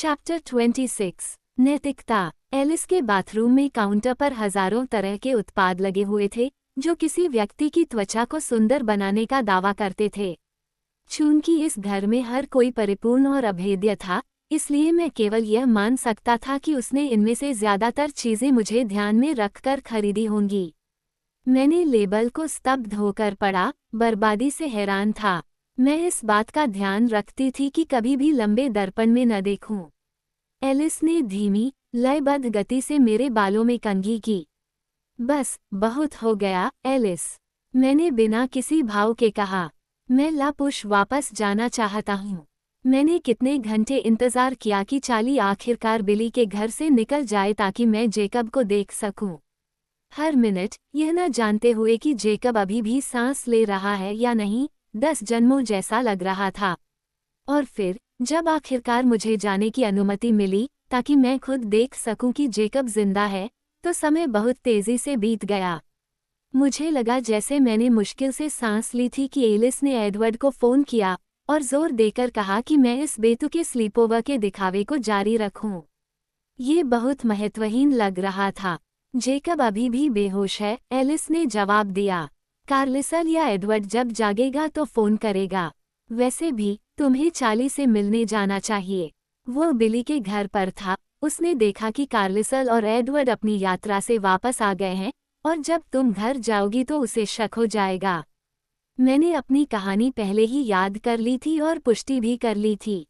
Chapter 26 नैतिकता। Alice के bathroom में काउंटर पर हजारों तरह के उत्पाद लगे हुए थे जो किसी व्यक्ति की त्वचा को सुंदर बनाने का दावा करते थे। चूंकि इस घर में हर कोई परिपूर्ण और अभेद्य था, इसलिए मैं केवल यह मान सकता था कि उसने इनमें से ज्यादातर चीजें मुझे ध्यान में रखकर खरीदी होंगी। मैंने लेबल को स्तब्ध होकर पढ़ा, बर्बादी से हैरान था। मैं इस बात का ध्यान रखती थी कि कभी भी लंबे दर्पण में न देखूं। एलिस ने धीमी, लयबद्ध गति से मेरे बालों में कंघी की। बस, बहुत हो गया, एलिस, मैंने बिना किसी भाव के कहा। मैं लापुश वापस जाना चाहता हूँ। मैंने कितने घंटे इंतजार किया कि चाली आखिरकार बिली के घर से निकल जाए ताकि मैं जेकब को देख सकूं। हर मिनट, यह न जानते हुए कि जेकब अभी भी सांस ले रहा है या नहीं, 10 जन्मों जैसा लग रहा था। और फिर, जब आखिरकार मुझे जाने की अनुमति मिली ताकि मैं खुद देख सकूं कि जेकब जिंदा है, तो समय बहुत तेजी से बीत गया। मुझे लगा जैसे मैंने मुश्किल से सांस ली थी कि एलिस ने एडवर्ड को फोन किया और जोर देकर कहा कि मैं इस बेतुके स्लीपओवर के दिखावे को जारी रखूं। ये बहुत महत्वहीन लग रहा था। जेकब अभी भी बेहोश है, एलिस ने जवाब दिया। कार्लिसल या एडवर्ड जब जागेगा तो फोन करेगा। वैसे भी, तुम्हें चाली से मिलने जाना चाहिए। वो बिली के घर पर था। उसने देखा कि कार्लिसल और एडवर्ड अपनी यात्रा से वापस आ गए हैं, और जब तुम घर जाओगी तो उसे शक हो जाएगा। मैंने अपनी कहानी पहले ही याद कर ली थी और पुष्टि भी कर ली थी।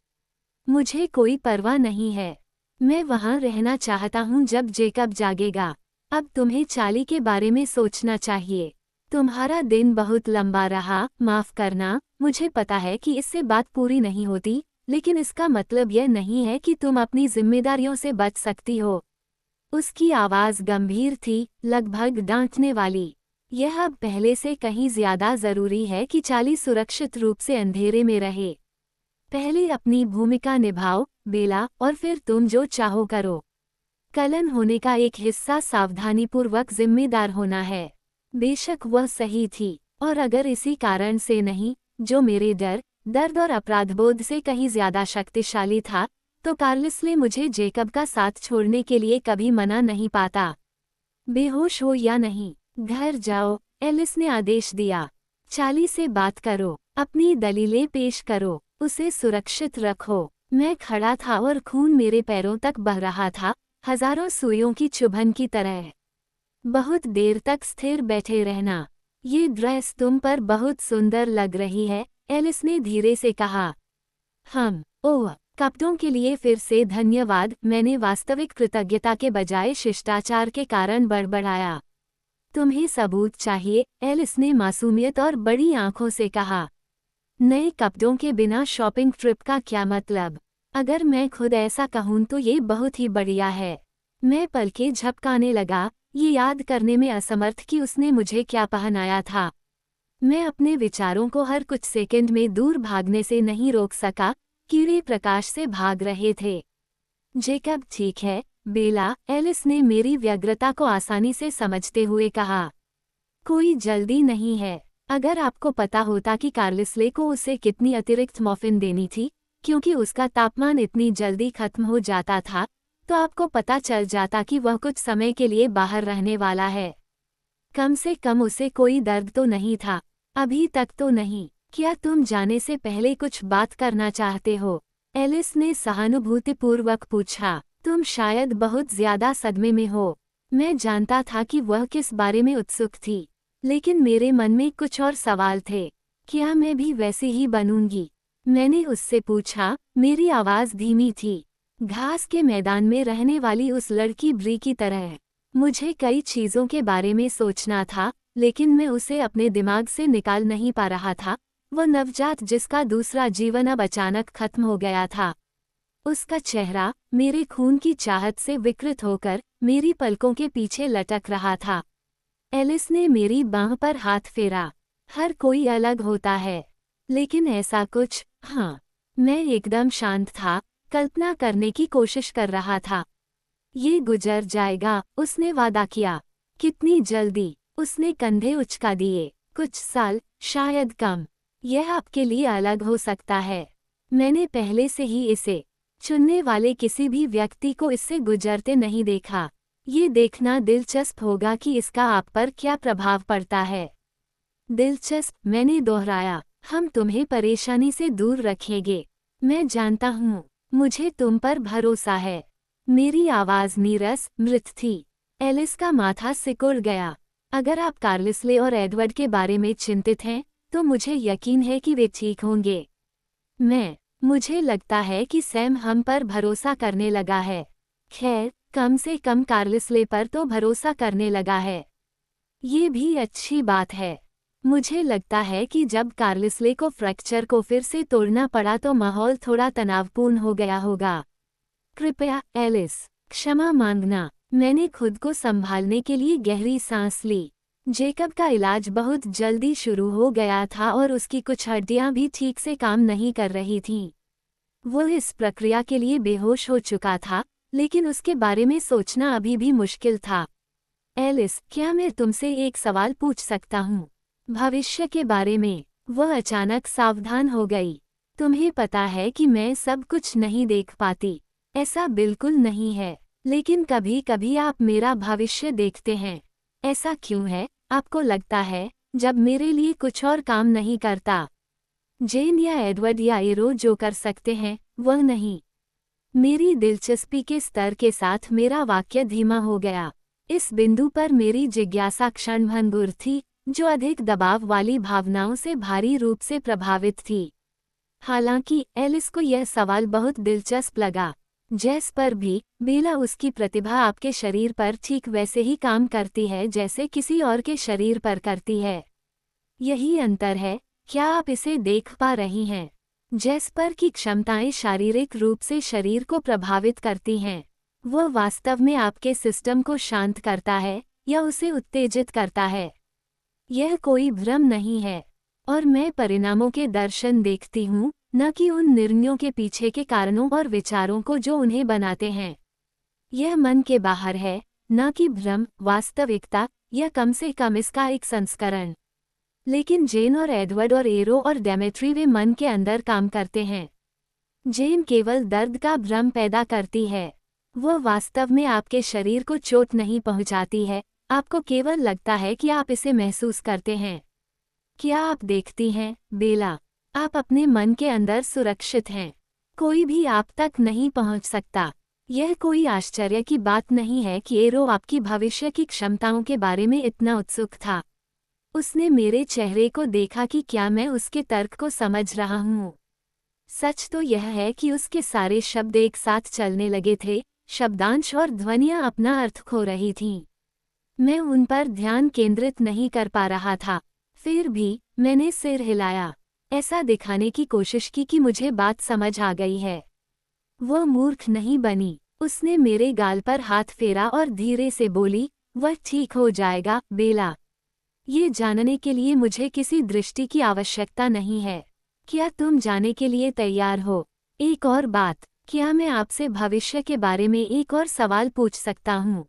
मुझे कोई परवाह नहीं है। मैं वहां रहना चाहता हूं जब जेकब जागेगा। अब तुम्हें चाली के बारे में सोचना चाहिए। तुम्हारा दिन बहुत लंबा रहा, माफ करना, मुझे पता है कि इससे बात पूरी नहीं होती, लेकिन इसका मतलब यह नहीं है कि तुम अपनी जिम्मेदारियों से बच सकती हो। उसकी आवाज़ गंभीर थी, लगभग डांटने वाली। यह अब पहले से कहीं ज्यादा जरूरी है कि चाली सुरक्षित रूप से अंधेरे में रहे। पहले अपनी भूमिका निभाओ, बेला, और फिर तुम जो चाहो करो। कलन होने का एक हिस्सा सावधानीपूर्वक जिम्मेदार होना है। बेशक वह सही थी, और अगर इसी कारण से नहीं, जो मेरे डर, दर्द और अपराधबोध से कहीं ज्यादा शक्तिशाली था, तो कार्लिसल मुझे जेकब का साथ छोड़ने के लिए कभी मना नहीं पाता। बेहोश हो या नहीं, घर जाओ, एलिस ने आदेश दिया। चाली से बात करो, अपनी दलीलें पेश करो, उसे सुरक्षित रखो। मैं खड़ा था और खून मेरे पैरों तक बह रहा था, हजारों सुइयों की चुभन की तरह। बहुत देर तक स्थिर बैठे रहना। ये ड्रेस तुम पर बहुत सुंदर लग रही है, एलिस ने धीरे से कहा। ओह, कपड़ों के लिए फिर से धन्यवाद, मैंने वास्तविक कृतज्ञता के बजाय शिष्टाचार के कारण बड़बड़ाया। तुम्हें सबूत चाहिए, एलिस ने मासूमियत और बड़ी आंखों से कहा। नए कपड़ों के बिना शॉपिंग ट्रिप का क्या मतलब? अगर मैं खुद ऐसा कहूँ तो ये बहुत ही बढ़िया है। मैं पलकें झपकाने लगा, ये याद करने में असमर्थ कि उसने मुझे क्या पहनाया था। मैं अपने विचारों को हर कुछ सेकंड में दूर भागने से नहीं रोक सका। कीड़े प्रकाश से भाग रहे थे। जेकब ठीक है, बेला, एलिस ने मेरी व्यग्रता को आसानी से समझते हुए कहा। कोई जल्दी नहीं है। अगर आपको पता होता कि कार्लिसल को उसे कितनी अतिरिक्त मॉफिन देनी थी, क्योंकि उसका तापमान इतनी जल्दी खत्म हो जाता था, तो आपको पता चल जाता कि वह कुछ समय के लिए बाहर रहने वाला है। कम से कम उसे कोई दर्द तो नहीं था। अभी तक तो नहीं। क्या तुम जाने से पहले कुछ बात करना चाहते हो? एलिस ने सहानुभूतिपूर्वक पूछा। तुम शायद बहुत ज्यादा सदमे में हो। मैं जानता था कि वह किस बारे में उत्सुक थी, लेकिन मेरे मन में कुछ और सवाल थे। क्या मैं भी वैसी ही बनूंगी? मैंने उससे पूछा। मेरी आवाज़ धीमी थी, घास के मैदान में रहने वाली उस लड़की ब्री की तरह। मुझे कई चीज़ों के बारे में सोचना था, लेकिन मैं उसे अपने दिमाग से निकाल नहीं पा रहा था। वह नवजात जिसका दूसरा जीवन अब अचानक खत्म हो गया था। उसका चेहरा, मेरे खून की चाहत से विकृत होकर, मेरी पलकों के पीछे लटक रहा था। एलिस ने मेरी बांह पर हाथ फेरा। हर कोई अलग होता है, लेकिन ऐसा कुछ, हाँ। मैं एकदम शांत था, कल्पना करने की कोशिश कर रहा था। ये गुजर जाएगा, उसने वादा किया। कितनी जल्दी? उसने कंधे उचका दिए। कुछ साल, शायद कम। यह आपके लिए अलग हो सकता है। मैंने पहले से ही इसे चुनने वाले किसी भी व्यक्ति को इससे गुजरते नहीं देखा। ये देखना दिलचस्प होगा कि इसका आप पर क्या प्रभाव पड़ता है। दिलचस्प, मैंने दोहराया। हम तुम्हें परेशानी से दूर रखेंगे। मैं जानता हूँ, मुझे तुम पर भरोसा है। मेरी आवाज़ नीरस, मृत थी। एलिस का माथा सिकुड़ गया। अगर आप कार्लिसले और एडवर्ड के बारे में चिंतित हैं, तो मुझे यकीन है कि वे ठीक होंगे। मुझे लगता है कि सैम हम पर भरोसा करने लगा है। खैर, कम से कम कार्लिसले पर तो भरोसा करने लगा है। ये भी अच्छी बात है। मुझे लगता है कि जब कार्लिसले को फ्रैक्चर को फिर से तोड़ना पड़ा तो माहौल थोड़ा तनावपूर्ण हो गया होगा। कृपया एलिस, क्षमा मांगना। मैंने खुद को संभालने के लिए गहरी सांस ली। जेकब का इलाज बहुत जल्दी शुरू हो गया था और उसकी कुछ हड्डियां भी ठीक से काम नहीं कर रही थीं। वो इस प्रक्रिया के लिए बेहोश हो चुका था, लेकिन उसके बारे में सोचना अभी भी मुश्किल था। एलिस, क्या मैं तुमसे एक सवाल पूछ सकता हूँ? भविष्य के बारे में। वह अचानक सावधान हो गई। तुम्हें पता है कि मैं सब कुछ नहीं देख पाती। ऐसा बिल्कुल नहीं है, लेकिन कभी कभी आप मेरा भविष्य देखते हैं। ऐसा क्यों है? आपको लगता है, जब मेरे लिए कुछ और काम नहीं करता, जेन या एडवर्ड या एरो जो कर सकते हैं, वह नहीं। मेरी दिलचस्पी के स्तर के साथ मेरा वाक्य धीमा हो गया। इस बिंदु पर मेरी जिज्ञासा क्षणभंगुर थी, जो अधिक दबाव वाली भावनाओं से भारी रूप से प्रभावित थी। हालांकि एलिस को यह सवाल बहुत दिलचस्प लगा। जैस पर भी, बेला, उसकी प्रतिभा आपके शरीर पर ठीक वैसे ही काम करती है जैसे किसी और के शरीर पर करती है। यही अंतर है। क्या आप इसे देख पा रही हैं? जैस पर की क्षमताएं शारीरिक रूप से शरीर को प्रभावित करती हैं। वह वास्तव में आपके सिस्टम को शांत करता है या उसे उत्तेजित करता है। यह कोई भ्रम नहीं है, और मैं परिणामों के दर्शन देखती हूँ, न कि उन निर्णयों के पीछे के कारणों और विचारों को जो उन्हें बनाते हैं। यह मन के बाहर है, न कि भ्रम, वास्तविकता, या कम से कम इसका एक संस्करण। लेकिन जेन और एडवर्ड और एरो और डेमेट्री वे मन के अंदर काम करते हैं। जेन केवल दर्द का भ्रम पैदा करती है। वह वास्तव में आपके शरीर को चोट नहीं पहुंचाती है, आपको केवल लगता है कि आप इसे महसूस करते हैं। क्या आप देखती हैं, बेला? आप अपने मन के अंदर सुरक्षित हैं। कोई भी आप तक नहीं पहुंच सकता। यह कोई आश्चर्य की बात नहीं है कि एरो आपकी भविष्य की क्षमताओं के बारे में इतना उत्सुक था। उसने मेरे चेहरे को देखा कि क्या मैं उसके तर्क को समझ रहा हूँ। सच तो यह है कि उसके सारे शब्द एक साथ चलने लगे थे, शब्दांश और ध्वनियाँ अपना अर्थ खो रही थीं। मैं उन पर ध्यान केंद्रित नहीं कर पा रहा था। फिर भी मैंने सिर हिलाया, ऐसा दिखाने की कोशिश की कि मुझे बात समझ आ गई है। वह मूर्ख नहीं बनी। उसने मेरे गाल पर हाथ फेरा और धीरे से बोली, वह ठीक हो जाएगा, बेला। ये जानने के लिए मुझे किसी दृष्टि की आवश्यकता नहीं है। क्या तुम जाने के लिए तैयार हो? एक और बात, क्या मैं आपसे भविष्य के बारे में एक और सवाल पूछ सकता हूँ?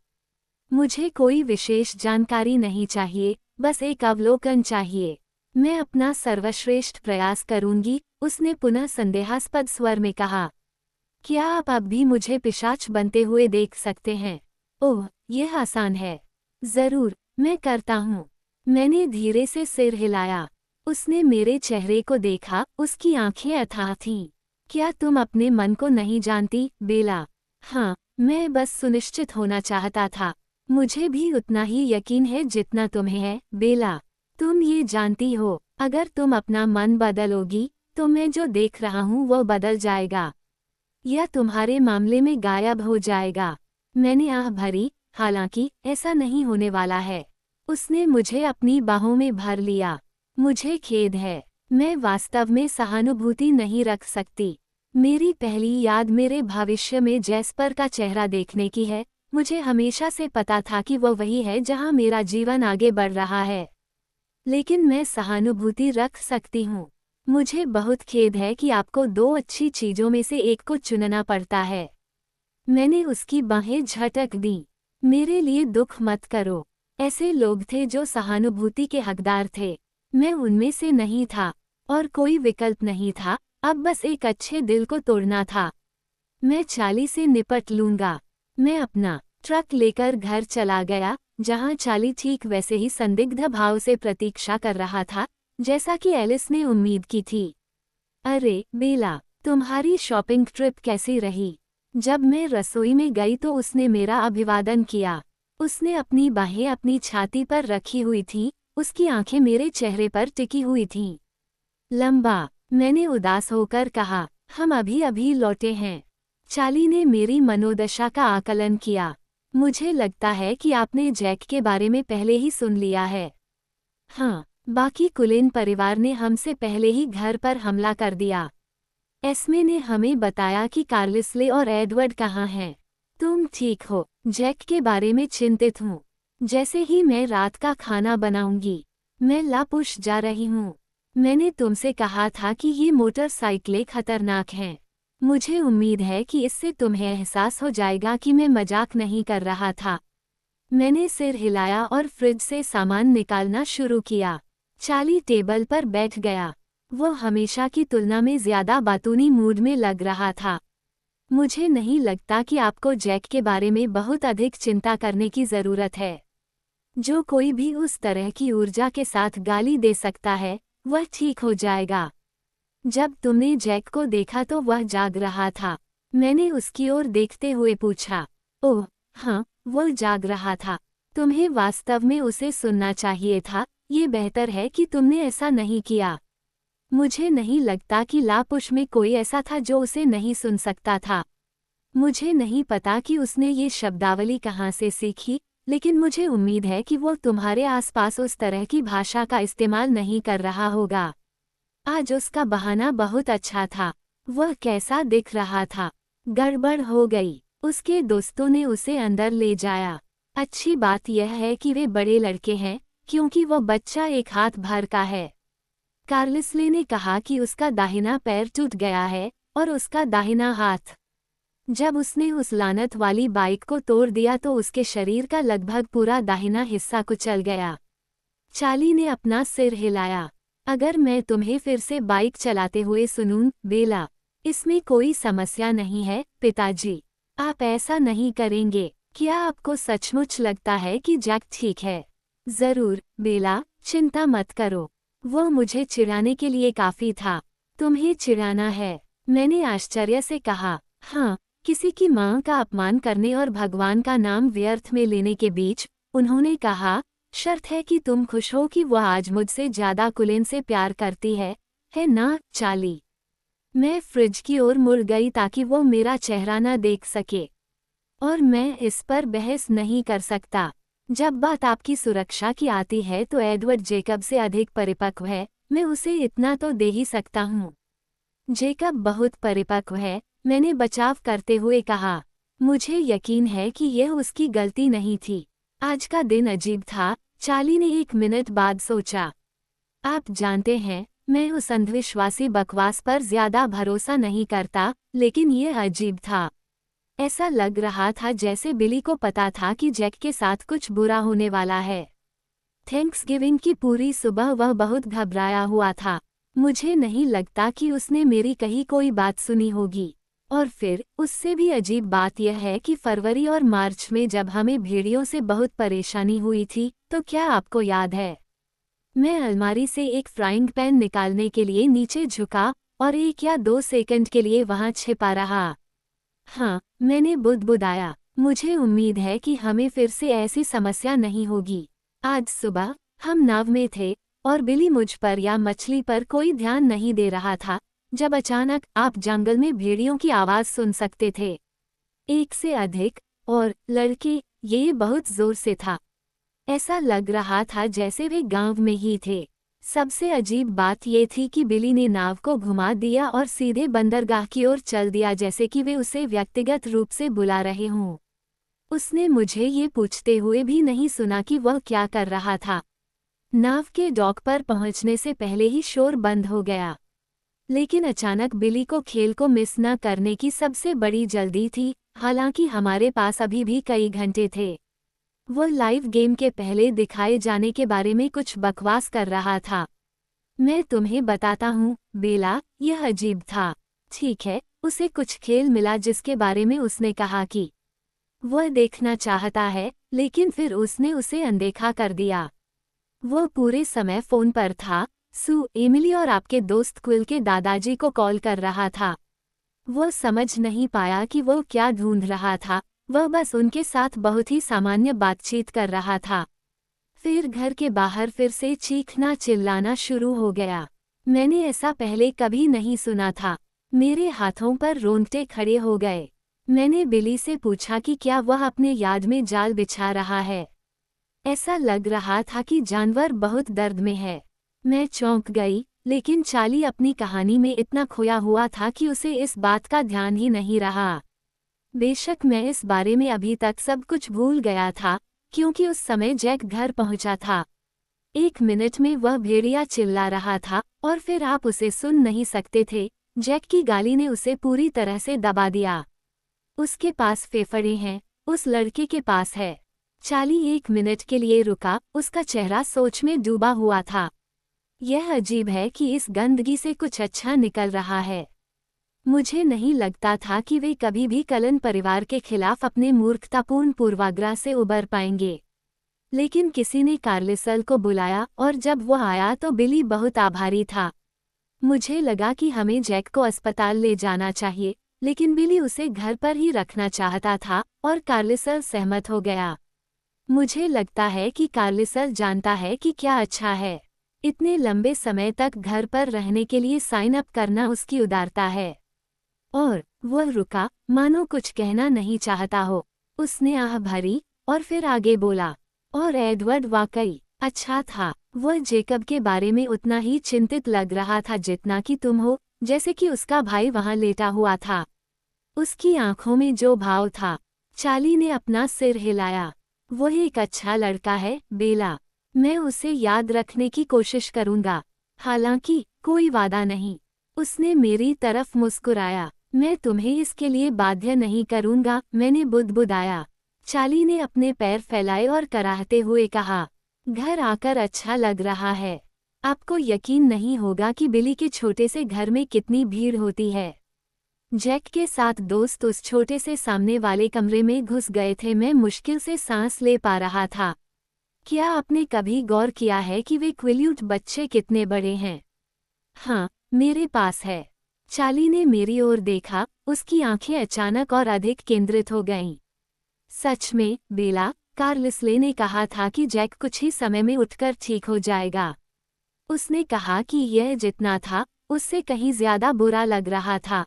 मुझे कोई विशेष जानकारी नहीं चाहिए, बस एक अवलोकन चाहिए। मैं अपना सर्वश्रेष्ठ प्रयास करूंगी, उसने पुनः संदेहास्पद स्वर में कहा। क्या आप अब भी मुझे पिशाच बनते हुए देख सकते हैं? ओह, यह आसान है। जरूर, मैं करता हूँ। मैंने धीरे से सिर हिलाया। उसने मेरे चेहरे को देखा, उसकी आंखें अथाह थीं। क्या तुम अपने मन को नहीं जानती, बेला? हाँ, मैं बस सुनिश्चित होना चाहता था। मुझे भी उतना ही यकीन है जितना तुम्हें है, बेला। तुम ये जानती हो, अगर तुम अपना मन बदलोगी, तो मैं जो देख रहा हूँ वो बदल जाएगा, या तुम्हारे मामले में गायब हो जाएगा। मैंने आह भरी, हालांकि ऐसा नहीं होने वाला है। उसने मुझे अपनी बाहों में भर लिया। मुझे खेद है, मैं वास्तव में सहानुभूति नहीं रख सकती। मेरी पहली याद मेरे भविष्य में जैस्पर का चेहरा देखने की है। मुझे हमेशा से पता था कि वह वही है जहां मेरा जीवन आगे बढ़ रहा है, लेकिन मैं सहानुभूति रख सकती हूँ। मुझे बहुत खेद है कि आपको दो अच्छी चीजों में से एक को चुनना पड़ता है। मैंने उसकी बाहें झटक दी। मेरे लिए दुख मत करो। ऐसे लोग थे जो सहानुभूति के हकदार थे। मैं उनमें से नहीं था, और कोई विकल्प नहीं था। अब बस एक अच्छे दिल को तोड़ना था। मैं चार्ली से निपट लूंगा। मैं अपना ट्रक लेकर घर चला गया, जहां चार्ली ठीक वैसे ही संदिग्ध भाव से प्रतीक्षा कर रहा था जैसा कि एलिस ने उम्मीद की थी। अरे बेला, तुम्हारी शॉपिंग ट्रिप कैसी रही? जब मैं रसोई में गई तो उसने मेरा अभिवादन किया। उसने अपनी बाहें अपनी छाती पर रखी हुई थीं, उसकी आंखें मेरे चेहरे पर टिकी हुई थीं। लंबा, मैंने उदास होकर कहा, हम अभी अभी लौटे हैं। चार्ली ने मेरी मनोदशा का आकलन किया। मुझे लगता है कि आपने जैक के बारे में पहले ही सुन लिया है। हाँ, बाकी कुलिन परिवार ने हमसे पहले ही घर पर हमला कर दिया। एस्मे ने हमें बताया कि कार्लिसले और एडवर्ड कहाँ हैं। तुम ठीक हो? जैक के बारे में चिंतित हूँ। जैसे ही मैं रात का खाना बनाऊंगी, मैं लापुश जा रही हूँ। मैंने तुमसे कहा था कि ये मोटरसाइकिलें खतरनाक हैं। मुझे उम्मीद है कि इससे तुम्हें एहसास हो जाएगा कि मैं मजाक नहीं कर रहा था। मैंने सिर हिलाया और फ्रिज से सामान निकालना शुरू किया। चार्ली टेबल पर बैठ गया। वो हमेशा की तुलना में ज्यादा बातूनी मूड में लग रहा था। मुझे नहीं लगता कि आपको जैक के बारे में बहुत अधिक चिंता करने की जरूरत है। जो कोई भी उस तरह की ऊर्जा के साथ गाली दे सकता है, वह ठीक हो जाएगा। जब तुमने जैक को देखा तो वह जाग रहा था। मैंने उसकी ओर देखते हुए पूछा। ओह हाँ, वो जाग रहा था। तुम्हें वास्तव में उसे सुनना चाहिए था। ये बेहतर है कि तुमने ऐसा नहीं किया। मुझे नहीं लगता कि लापुश में कोई ऐसा था जो उसे नहीं सुन सकता था। मुझे नहीं पता कि उसने ये शब्दावली कहाँ से सीखी, लेकिन मुझे उम्मीद है कि वो तुम्हारे आसपास उस तरह की भाषा का इस्तेमाल नहीं कर रहा होगा। आज उसका बहाना बहुत अच्छा था। वह कैसा दिख रहा था? गड़बड़ हो गई। उसके दोस्तों ने उसे अंदर ले जाया। अच्छी बात यह है कि वे बड़े लड़के हैं, क्योंकि वो बच्चा एक हाथ भर का है। कार्लिसले ने कहा कि उसका दाहिना पैर टूट गया है और उसका दाहिना हाथ। जब उसने उस लानत वाली बाइक को तोड़ दिया तो उसके शरीर का लगभग पूरा दाहिना हिस्सा कुचल गया। चार्ली ने अपना सिर हिलाया। अगर मैं तुम्हें फिर से बाइक चलाते हुए सुनूं, बेला, इसमें कोई समस्या नहीं है, पिताजी। आप ऐसा नहीं करेंगे। क्या आपको सचमुच लगता है कि जैक ठीक है? जरूर, बेला, चिंता मत करो। वो मुझे चिढ़ाने के लिए काफी था। तुम्हें चिढ़ाना है? मैंने आश्चर्य से कहा। हाँ, किसी की मां का अपमान करने और भगवान का नाम व्यर्थ में लेने के बीच। उन्होंने कहा, शर्त है कि तुम खुश हो कि वह आज मुझसे ज्यादा कुलिन से प्यार करती है ना, चार्ली? मैं फ्रिज की ओर मुड़ गई ताकि वो मेरा चेहरा न देख सके। और मैं इस पर बहस नहीं कर सकता। जब बात आपकी सुरक्षा की आती है तो एडवर्ड जेकब से अधिक परिपक्व है। मैं उसे इतना तो दे ही सकता हूँ। जेकब बहुत परिपक्व है, मैंने बचाव करते हुए कहा। मुझे यकीन है कि यह उसकी गलती नहीं थी। आज का दिन अजीब था, चार्ली ने 1 मिनट बाद सोचा। आप जानते हैं, मैं उस अंधविश्वासी बकवास पर ज्यादा भरोसा नहीं करता, लेकिन यह अजीब था। ऐसा लग रहा था जैसे बिली को पता था कि जैक के साथ कुछ बुरा होने वाला है। थैंक्सगिविंग की पूरी सुबह वह बहुत घबराया हुआ था। मुझे नहीं लगता कि उसने मेरी कही कोई बात सुनी होगी। और फिर उससे भी अजीब बात यह है कि फरवरी और मार्च में जब हमें भेड़ियों से बहुत परेशानी हुई थी, तो क्या आपको याद है? मैं अलमारी से एक फ्राइंग पैन निकालने के लिए नीचे झुका और 1 या 2 सेकंड के लिए वहां छिपा रहा। हाँ, मैंने बुदबुदाया। मुझे उम्मीद है कि हमें फिर से ऐसी समस्या नहीं होगी। आज सुबह हम नाव में थे और बिली मुझ पर या मछली पर कोई ध्यान नहीं दे रहा था, जब अचानक आप जंगल में भेड़ियों की आवाज सुन सकते थे। एक से अधिक, और लड़के, ये बहुत जोर से था। ऐसा लग रहा था जैसे वे गांव में ही थे। सबसे अजीब बात यह थी कि बिली ने नाव को घुमा दिया और सीधे बंदरगाह की ओर चल दिया, जैसे कि वे उसे व्यक्तिगत रूप से बुला रहे हों। उसने मुझे ये पूछते हुए भी नहीं सुना कि वह क्या कर रहा था। नाव के डॉक पर पहुंचने से पहले ही शोर बंद हो गया। लेकिन अचानक बिली को खेल को मिस न करने की सबसे बड़ी जल्दी थी, हालांकि हमारे पास अभी भी कई घंटे थे। वो लाइव गेम के पहले दिखाए जाने के बारे में कुछ बकवास कर रहा था। मैं तुम्हें बताता हूँ, बेला, यह अजीब था। ठीक है, उसे कुछ खेल मिला जिसके बारे में उसने कहा कि वह देखना चाहता है, लेकिन फिर उसने उसे अनदेखा कर दिया। वह पूरे समय फोन पर था, सू, एमिली और आपके दोस्त क्विल के दादाजी को कॉल कर रहा था। वह समझ नहीं पाया कि वो क्या ढूंढ रहा था, वह बस उनके साथ बहुत ही सामान्य बातचीत कर रहा था। फिर घर के बाहर फिर से चीखना चिल्लाना शुरू हो गया। मैंने ऐसा पहले कभी नहीं सुना था। मेरे हाथों पर रोंगटे खड़े हो गए। मैंने बिली से पूछा कि क्या वह अपने याद में जाल बिछा रहा है। ऐसा लग रहा था कि जानवर बहुत दर्द में है। मैं चौंक गई, लेकिन चार्ली अपनी कहानी में इतना खोया हुआ था कि उसे इस बात का ध्यान ही नहीं रहा। बेशक मैं इस बारे में अभी तक सब कुछ भूल गया था, क्योंकि उस समय जैक घर पहुंचा था। 1 मिनट में वह भेड़िया चिल्ला रहा था और फिर आप उसे सुन नहीं सकते थे। जैक की गाली ने उसे पूरी तरह से दबा दिया। उसके पास फेफड़े हैं, उस लड़के के पास है। चार्ली 1 मिनट के लिए रुका, उसका चेहरा सोच में डूबा हुआ था। यह अजीब है कि इस गंदगी से कुछ अच्छा निकल रहा है। मुझे नहीं लगता था कि वे कभी भी कलन परिवार के खिलाफ अपने मूर्खतापूर्ण पूर्वाग्रह से उबर पाएंगे। लेकिन किसी ने कार्लिसल को बुलाया और जब वह आया तो बिली बहुत आभारी था। मुझे लगा कि हमें जैक को अस्पताल ले जाना चाहिए, लेकिन बिली उसे घर पर ही रखना चाहता था और कार्लिसल सहमत हो गया। मुझे लगता है कि कार्लिसल जानता है कि क्या अच्छा है। इतने लंबे समय तक घर पर रहने के लिए साइन अप करना उसकी उदारता है। और वह रुका, मानो कुछ कहना नहीं चाहता हो। उसने आह भरी और फिर आगे बोला, और एडवर्ड वाकई अच्छा था। वह जेकब के बारे में उतना ही चिंतित लग रहा था जितना कि तुम हो, जैसे कि उसका भाई वहां लेटा हुआ था। उसकी आंखों में जो भाव था। चार्ली ने अपना सिर हिलाया। वह एक अच्छा लड़का है, बेला। मैं उसे याद रखने की कोशिश करूंगा। हालांकि कोई वादा नहीं। उसने मेरी तरफ मुस्कुराया। मैं तुम्हें इसके लिए बाध्य नहीं करूंगा, मैंने बुदबुदाया। चार्ली ने अपने पैर फैलाए और कराहते हुए कहा, घर आकर अच्छा लग रहा है। आपको यकीन नहीं होगा कि बिली के छोटे से घर में कितनी भीड़ होती है। जैक के साथ दोस्त उस छोटे से सामने वाले कमरे में घुस गए थे। मैं मुश्किल से सांस ले पा रहा था। क्या आपने कभी गौर किया है कि वे क्विल्यूट बच्चे कितने बड़े हैं? हाँ, मेरे पास है। चार्ली ने मेरी ओर देखा, उसकी आंखें अचानक और अधिक केंद्रित हो गईं। सच में, बेला, कार्लिसले ने कहा था कि जैक कुछ ही समय में उठकर ठीक हो जाएगा। उसने कहा कि यह जितना था, उससे कहीं ज्यादा बुरा लग रहा था।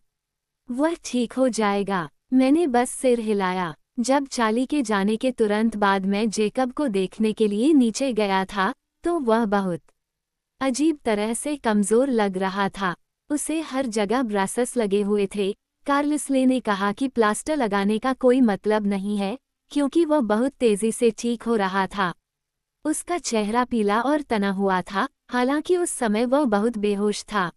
वह ठीक हो जाएगा। मैंने बस सिर हिलाया। जब चार्ली के जाने के तुरंत बाद मैं जेकब को देखने के लिए नीचे गया था, तो वह बहुत अजीब तरह से कमजोर लग रहा था। उसे हर जगह ब्रासस लगे हुए थे। कार्लिसले ने कहा कि प्लास्टर लगाने का कोई मतलब नहीं है, क्योंकि वह बहुत तेजी से ठीक हो रहा था। उसका चेहरा पीला और तना हुआ था, हालांकि उस समय वह बहुत बेहोश था।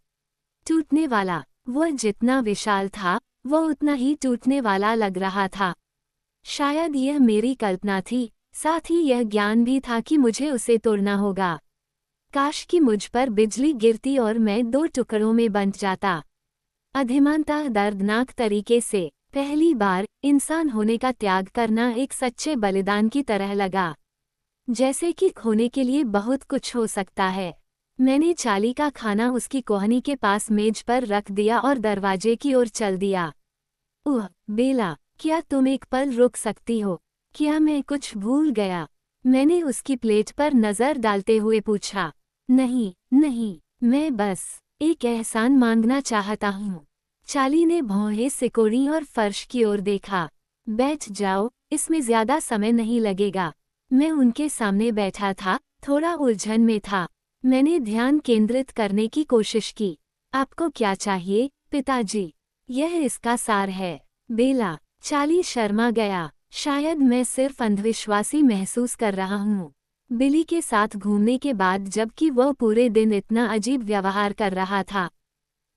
टूटने वाला। वह जितना विशाल था, वह उतना ही टूटने वाला लग रहा था। शायद यह मेरी कल्पना थी, साथ ही यह ज्ञान भी था कि मुझे उसे तोड़ना होगा। काश कि मुझ पर बिजली गिरती और मैं 2 टुकड़ों में बंट जाता। अधिमानतः दर्दनाक तरीके से। पहली बार इंसान होने का त्याग करना एक सच्चे बलिदान की तरह लगा। जैसे कि खोने के लिए बहुत कुछ हो सकता है। मैंने चार्ली का खाना उसकी कोहनी के पास मेज पर रख दिया और दरवाजे की ओर चल दिया। ओह, बेला, क्या तुम एक पल रुक सकती हो? क्या मैं कुछ भूल गया? मैंने उसकी प्लेट पर नजर डालते हुए पूछा। नहीं, नहीं, मैं बस एक एहसान मांगना चाहता हूँ। चार्ली ने भौहें सिकोड़ी और फर्श की ओर देखा। बैठ जाओ, इसमें ज्यादा समय नहीं लगेगा। मैं उनके सामने बैठा था, थोड़ा उलझन में था। मैंने ध्यान केंद्रित करने की कोशिश की। आपको क्या चाहिए, पिताजी? यह इसका सार है, बेला। चार्ली शर्मा गया। शायद मैं सिर्फ अंधविश्वासी महसूस कर रहा हूँ। बिली के साथ घूमने के बाद, जबकि वह पूरे दिन इतना अजीब व्यवहार कर रहा था।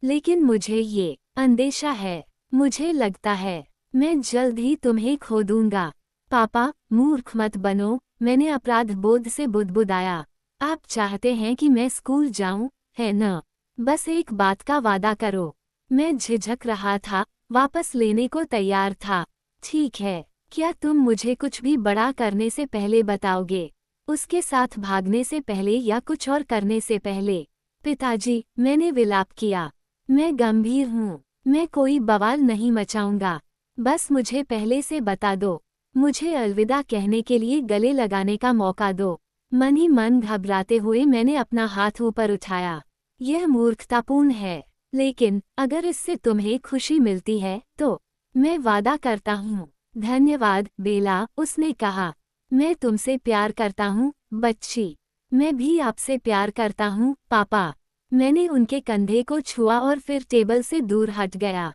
लेकिन मुझे ये अंदेशा है। मुझे लगता है मैं जल्द ही तुम्हें खो दूंगा। पापा, मूर्ख मत बनो, मैंने अपराध बोध से बुदबुदाया। आप चाहते हैं कि मैं स्कूल जाऊं, है न? बस एक बात का वादा करो। मैं झिझक रहा था, वापस लेने को तैयार था। ठीक है, क्या तुम मुझे कुछ भी बड़ा करने से पहले बताओगे? उसके साथ भागने से पहले या कुछ और करने से पहले? पिताजी, मैंने विलाप किया। मैं गंभीर हूँ। मैं कोई बवाल नहीं मचाऊंगा। बस मुझे पहले से बता दो। मुझे अलविदा कहने के लिए गले लगाने का मौका दो। मन ही मन घबराते हुए मैंने अपना हाथ ऊपर उठाया। यह मूर्खतापूर्ण है, लेकिन अगर इससे तुम्हें खुशी मिलती है तो मैं वादा करता हूँ। धन्यवाद बेला, उसने कहा। मैं तुमसे प्यार करता हूँ, बच्ची। मैं भी आपसे प्यार करता हूँ, पापा। मैंने उनके कंधे को छुआ और फिर टेबल से दूर हट गया।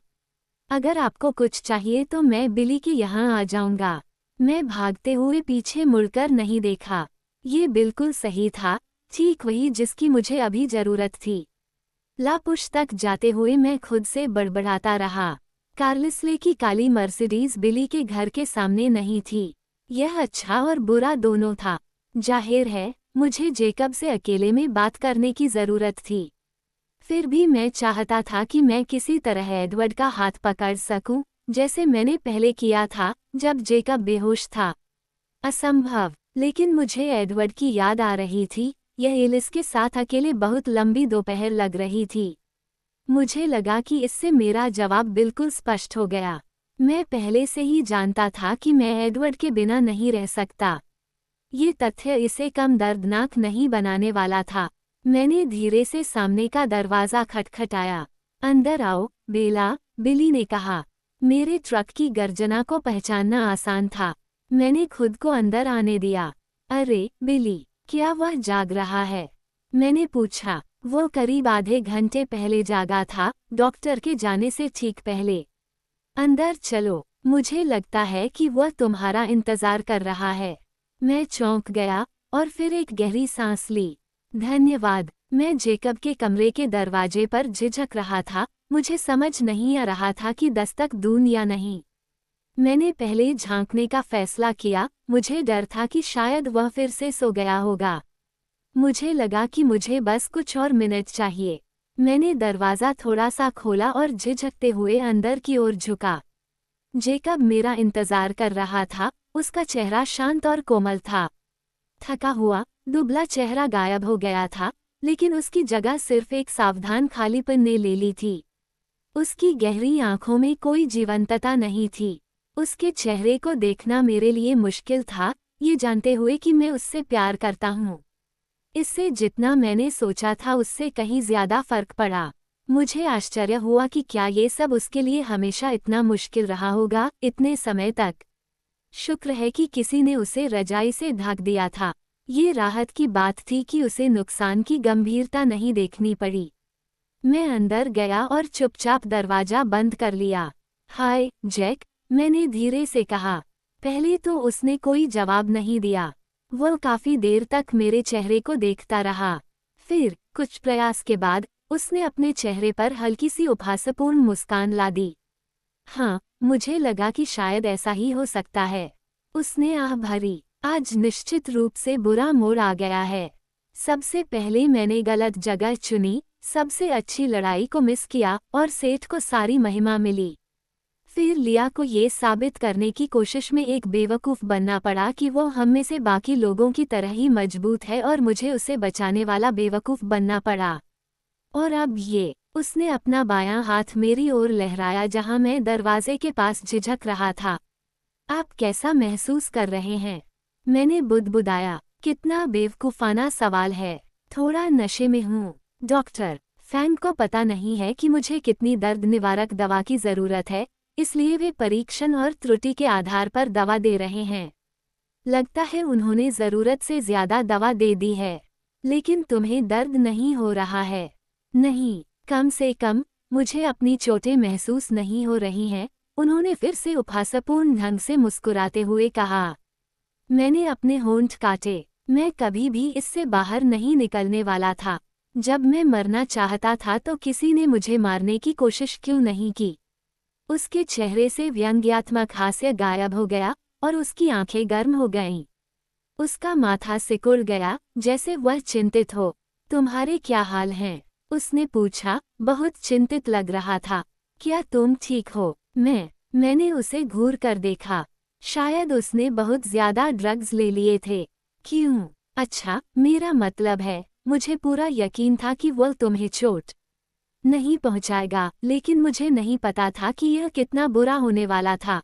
अगर आपको कुछ चाहिए तो मैं बिली के यहाँ आ जाऊंगा। मैं भागते हुए पीछे मुड़कर नहीं देखा। ये बिल्कुल सही था, ठीक वही जिसकी मुझे अभी जरूरत थी। लापुश तक जाते हुए मैं खुद से बड़बड़ाता रहा। कार्लिसले की काली मर्सिडीज बिली के घर के सामने नहीं थी। यह अच्छा और बुरा दोनों था। जाहिर है, मुझे जेकब से अकेले में बात करने की जरूरत थी। फिर भी मैं चाहता था कि मैं किसी तरह एडवर्ड का हाथ पकड़ सकूं, जैसे मैंने पहले किया था जब जेकब बेहोश था। असंभव, लेकिन मुझे एडवर्ड की याद आ रही थी। यह एलिस के साथ अकेले बहुत लंबी दोपहर लग रही थी। मुझे लगा कि इससे मेरा जवाब बिल्कुल स्पष्ट हो गया। मैं पहले से ही जानता था कि मैं एडवर्ड के बिना नहीं रह सकता। ये तथ्य इसे कम दर्दनाक नहीं बनाने वाला था। मैंने धीरे से सामने का दरवाज़ा खटखटाया। अंदर आओ, बेला, बिली ने कहा। मेरे ट्रक की गर्जना को पहचानना आसान था। मैंने खुद को अंदर आने दिया। अरे, बिली, क्या वह जाग रहा है? मैंने पूछा। वो करीब आधे घंटे पहले जागा था, डॉक्टर के जाने से ठीक पहले। अंदर चलो, मुझे लगता है कि वह तुम्हारा इंतजार कर रहा है। मैं चौंक गया और फिर एक गहरी सांस ली। धन्यवाद। मैं जेकब के कमरे के दरवाजे पर झिझक रहा था। मुझे समझ नहीं आ रहा था कि दस्तक दूं या नहीं। मैंने पहले झांकने का फैसला किया। मुझे डर था कि शायद वह फिर से सो गया होगा। मुझे लगा कि मुझे बस कुछ और मिनट चाहिए। मैंने दरवाज़ा थोड़ा सा खोला और झिझकते हुए अंदर की ओर झुका। जेकब मेरा इंतजार कर रहा था। उसका चेहरा शांत और कोमल था। थका हुआ, दुबला चेहरा गायब हो गया था, लेकिन उसकी जगह सिर्फ एक सावधान खालीपन ने ले ली थी। उसकी गहरी आंखों में कोई जीवंतता नहीं थी। उसके चेहरे को देखना मेरे लिए मुश्किल था, ये जानते हुए कि मैं उससे प्यार करता हूँ। इससे जितना मैंने सोचा था उससे कहीं ज्यादा फर्क पड़ा। मुझे आश्चर्य हुआ कि क्या ये सब उसके लिए हमेशा इतना मुश्किल रहा होगा, इतने समय तक। शुक्र है कि किसी ने उसे रजाई से ढक दिया था। ये राहत की बात थी कि उसे नुकसान की गंभीरता नहीं देखनी पड़ी। मैं अंदर गया और चुपचाप दरवाजा बंद कर लिया। हाय, जैक, मैंने धीरे से कहा। पहले तो उसने कोई जवाब नहीं दिया। वह काफी देर तक मेरे चेहरे को देखता रहा। फिर, कुछ प्रयास के बाद, उसने अपने चेहरे पर हल्की सी उपहासपूर्ण मुस्कान ला दी। हाँ, मुझे लगा कि शायद ऐसा ही हो सकता है। उसने आह भरी। आज निश्चित रूप से बुरा मोड़ आ गया है। सबसे पहले मैंने गलत जगह चुनी, सबसे अच्छी लड़ाई को मिस किया और सेठ को सारी महिमा मिली। फिर लिया को ये साबित करने की कोशिश में एक बेवकूफ़ बनना पड़ा कि वो हम में से बाकी लोगों की तरह ही मजबूत है और मुझे उसे बचाने वाला बेवकूफ़ बनना पड़ा। और अब ये, उसने अपना बायां हाथ मेरी ओर लहराया जहां मैं दरवाजे के पास झिझक रहा था। आप कैसा महसूस कर रहे हैं? मैंने बुदबुदाया। कितना बेवकूफ़ाना सवाल है। थोड़ा नशे में हूँ। डॉक्टर, फैंग को पता नहीं है कि मुझे कितनी दर्द निवारक दवा की ज़रूरत है, इसलिए वे परीक्षण और त्रुटि के आधार पर दवा दे रहे हैं। लगता है उन्होंने ज़रूरत से ज़्यादा दवा दे दी है। लेकिन तुम्हें दर्द नहीं हो रहा है? नहीं, कम से कम मुझे अपनी चोटें महसूस नहीं हो रही हैं, उन्होंने फिर से उपहासपूर्ण ढंग से मुस्कुराते हुए कहा। मैंने अपने होंठ काटे। मैं कभी भी इससे बाहर नहीं निकलने वाला था। जब मैं मरना चाहता था तो किसी ने मुझे मारने की कोशिश क्यों नहीं की? उसके चेहरे से व्यंग्यात्मक हास्य गायब हो गया और उसकी आंखें गर्म हो गईं। उसका माथा सिकुड़ गया, जैसे वह चिंतित हो। तुम्हारे क्या हाल हैं? उसने पूछा, बहुत चिंतित लग रहा था। क्या तुम ठीक हो? मैंने उसे घूर कर देखा। शायद उसने बहुत ज्यादा ड्रग्स ले लिए थे। क्यों? अच्छा, मेरा मतलब है, मुझे पूरा यकीन था कि वह तुम्हें चोट नहीं पहुंचाएगा, लेकिन मुझे नहीं पता था कि यह कितना बुरा होने वाला था।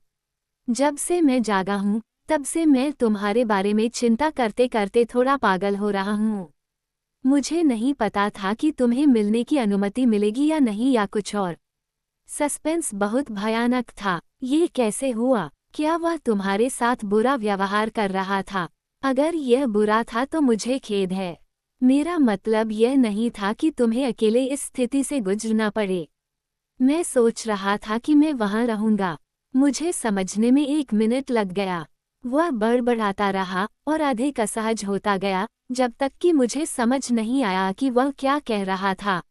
जब से मैं जागा हूँ, तब से मैं तुम्हारे बारे में चिंता करते करते थोड़ा पागल हो रहा हूँ। मुझे नहीं पता था कि तुम्हें मिलने की अनुमति मिलेगी या नहीं, या कुछ और। सस्पेंस बहुत भयानक था। ये कैसे हुआ? क्या वह तुम्हारे साथ बुरा व्यवहार कर रहा था? अगर यह बुरा था तो मुझे खेद है। मेरा मतलब यह नहीं था कि तुम्हें अकेले इस स्थिति से गुजरना पड़े। मैं सोच रहा था कि मैं वहां रहूंगा। मुझे समझने में 1 मिनट लग गया। वह बड़बड़ाता रहा और अधिक असहज होता गया, जब तक कि मुझे समझ नहीं आया कि वह क्या कह रहा था।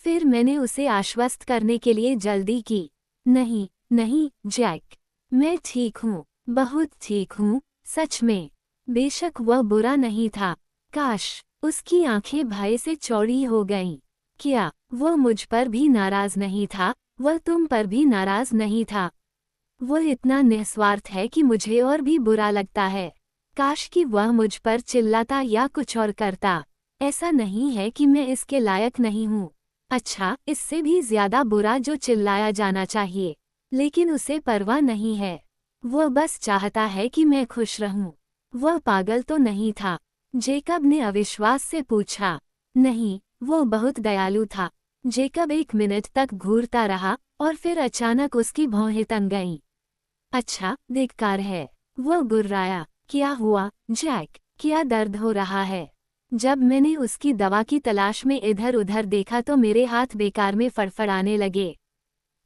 फिर मैंने उसे आश्वस्त करने के लिए जल्दी की। नहीं, नहीं, जैक। मैं ठीक हूँ, बहुत ठीक हूँ, सच में। बेशक वह बुरा नहीं था। काश, उसकी आंखें भय से चौड़ी हो गईं। क्या वह मुझ पर भी नाराज नहीं था? वह तुम पर भी नाराज नहीं था? वह इतना निस्वार्थ है कि मुझे और भी बुरा लगता है। काश कि वह मुझ पर चिल्लाता या कुछ और करता। ऐसा नहीं है कि मैं इसके लायक नहीं हूँ। अच्छा, इससे भी ज्यादा बुरा जो चिल्लाया जाना चाहिए। लेकिन उसे परवाह नहीं है। वह बस चाहता है कि मैं खुश रहूं। वह पागल तो नहीं था? जेकब ने अविश्वास से पूछा। नहीं, वो बहुत दयालु था। जेकब 1 मिनट तक घूरता रहा और फिर अचानक उसकी भौहें तन गईं। अच्छा, धिक्कार है। वह गुर्राया। क्या हुआ, जैक? क्या दर्द हो रहा है? जब मैंने उसकी दवा की तलाश में इधर उधर देखा तो मेरे हाथ बेकार में फड़फड़ाने लगे।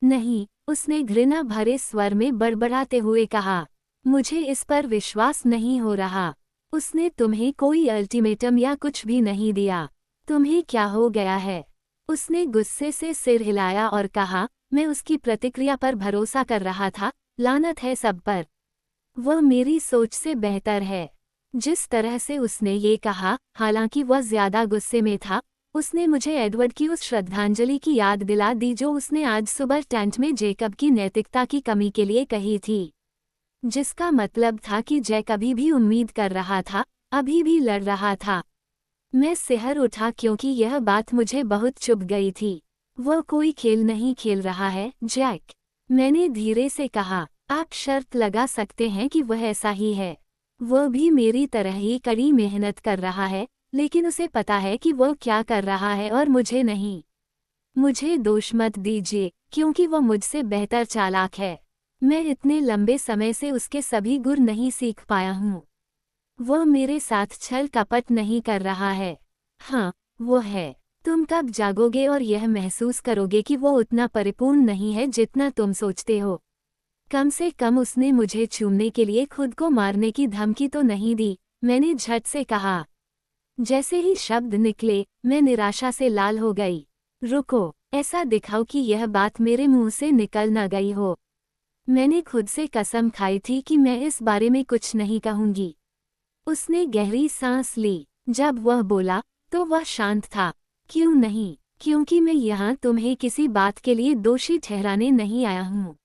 नहीं, उसने घृणा भरे स्वर में बड़बड़ाते हुए कहा। मुझे इस पर विश्वास नहीं हो रहा। उसने तुम्हें कोई अल्टीमेटम या कुछ भी नहीं दिया। तुम्हें क्या हो गया है? उसने गुस्से से सिर हिलाया और कहा, मैं उसकी प्रतिक्रिया पर भरोसा कर रहा था, लानत है सब पर। वह मेरी सोच से बेहतर है। जिस तरह से उसने ये कहा, हालांकि वह ज्यादा गुस्से में था, उसने मुझे एडवर्ड की उस श्रद्धांजलि की याद दिला दी जो उसने आज सुबह टेंट में जेकब की नैतिकता की कमी के लिए कही थी। जिसका मतलब था कि जैक अभी भी उम्मीद कर रहा था, अभी भी लड़ रहा था। मैं सिहर उठा क्योंकि यह बात मुझे बहुत चुभ गई थी। वह कोई खेल नहीं खेल रहा है, जैक। मैंने धीरे से कहा, आप शर्त लगा सकते हैं कि वह ऐसा ही है। वह भी मेरी तरह ही कड़ी मेहनत कर रहा है, लेकिन उसे पता है कि वह क्या कर रहा है और मुझे नहीं। मुझे दोष मत दीजिए, क्योंकि वह मुझसे बेहतर चालाक है। मैं इतने लंबे समय से उसके सभी गुर नहीं सीख पाया हूँ। वह मेरे साथ छल कपट नहीं कर रहा है। हाँ, वो है। तुम कब जागोगे और यह महसूस करोगे कि वो उतना परिपूर्ण नहीं है जितना तुम सोचते हो। कम से कम उसने मुझे चूमने के लिए खुद को मारने की धमकी तो नहीं दी, मैंने झट से कहा। जैसे ही शब्द निकले, मैं निराशा से लाल हो गई। रुको, ऐसा दिखाओ कि यह बात मेरे मुंह से निकल न गई हो। मैंने खुद से कसम खाई थी कि मैं इस बारे में कुछ नहीं कहूंगी। उसने गहरी सांस ली। जब वह बोला, तो वह शांत था। क्यों नहीं? क्योंकि मैं यहाँ तुम्हें किसी बात के लिए दोषी ठहराने नहीं आया हूँ।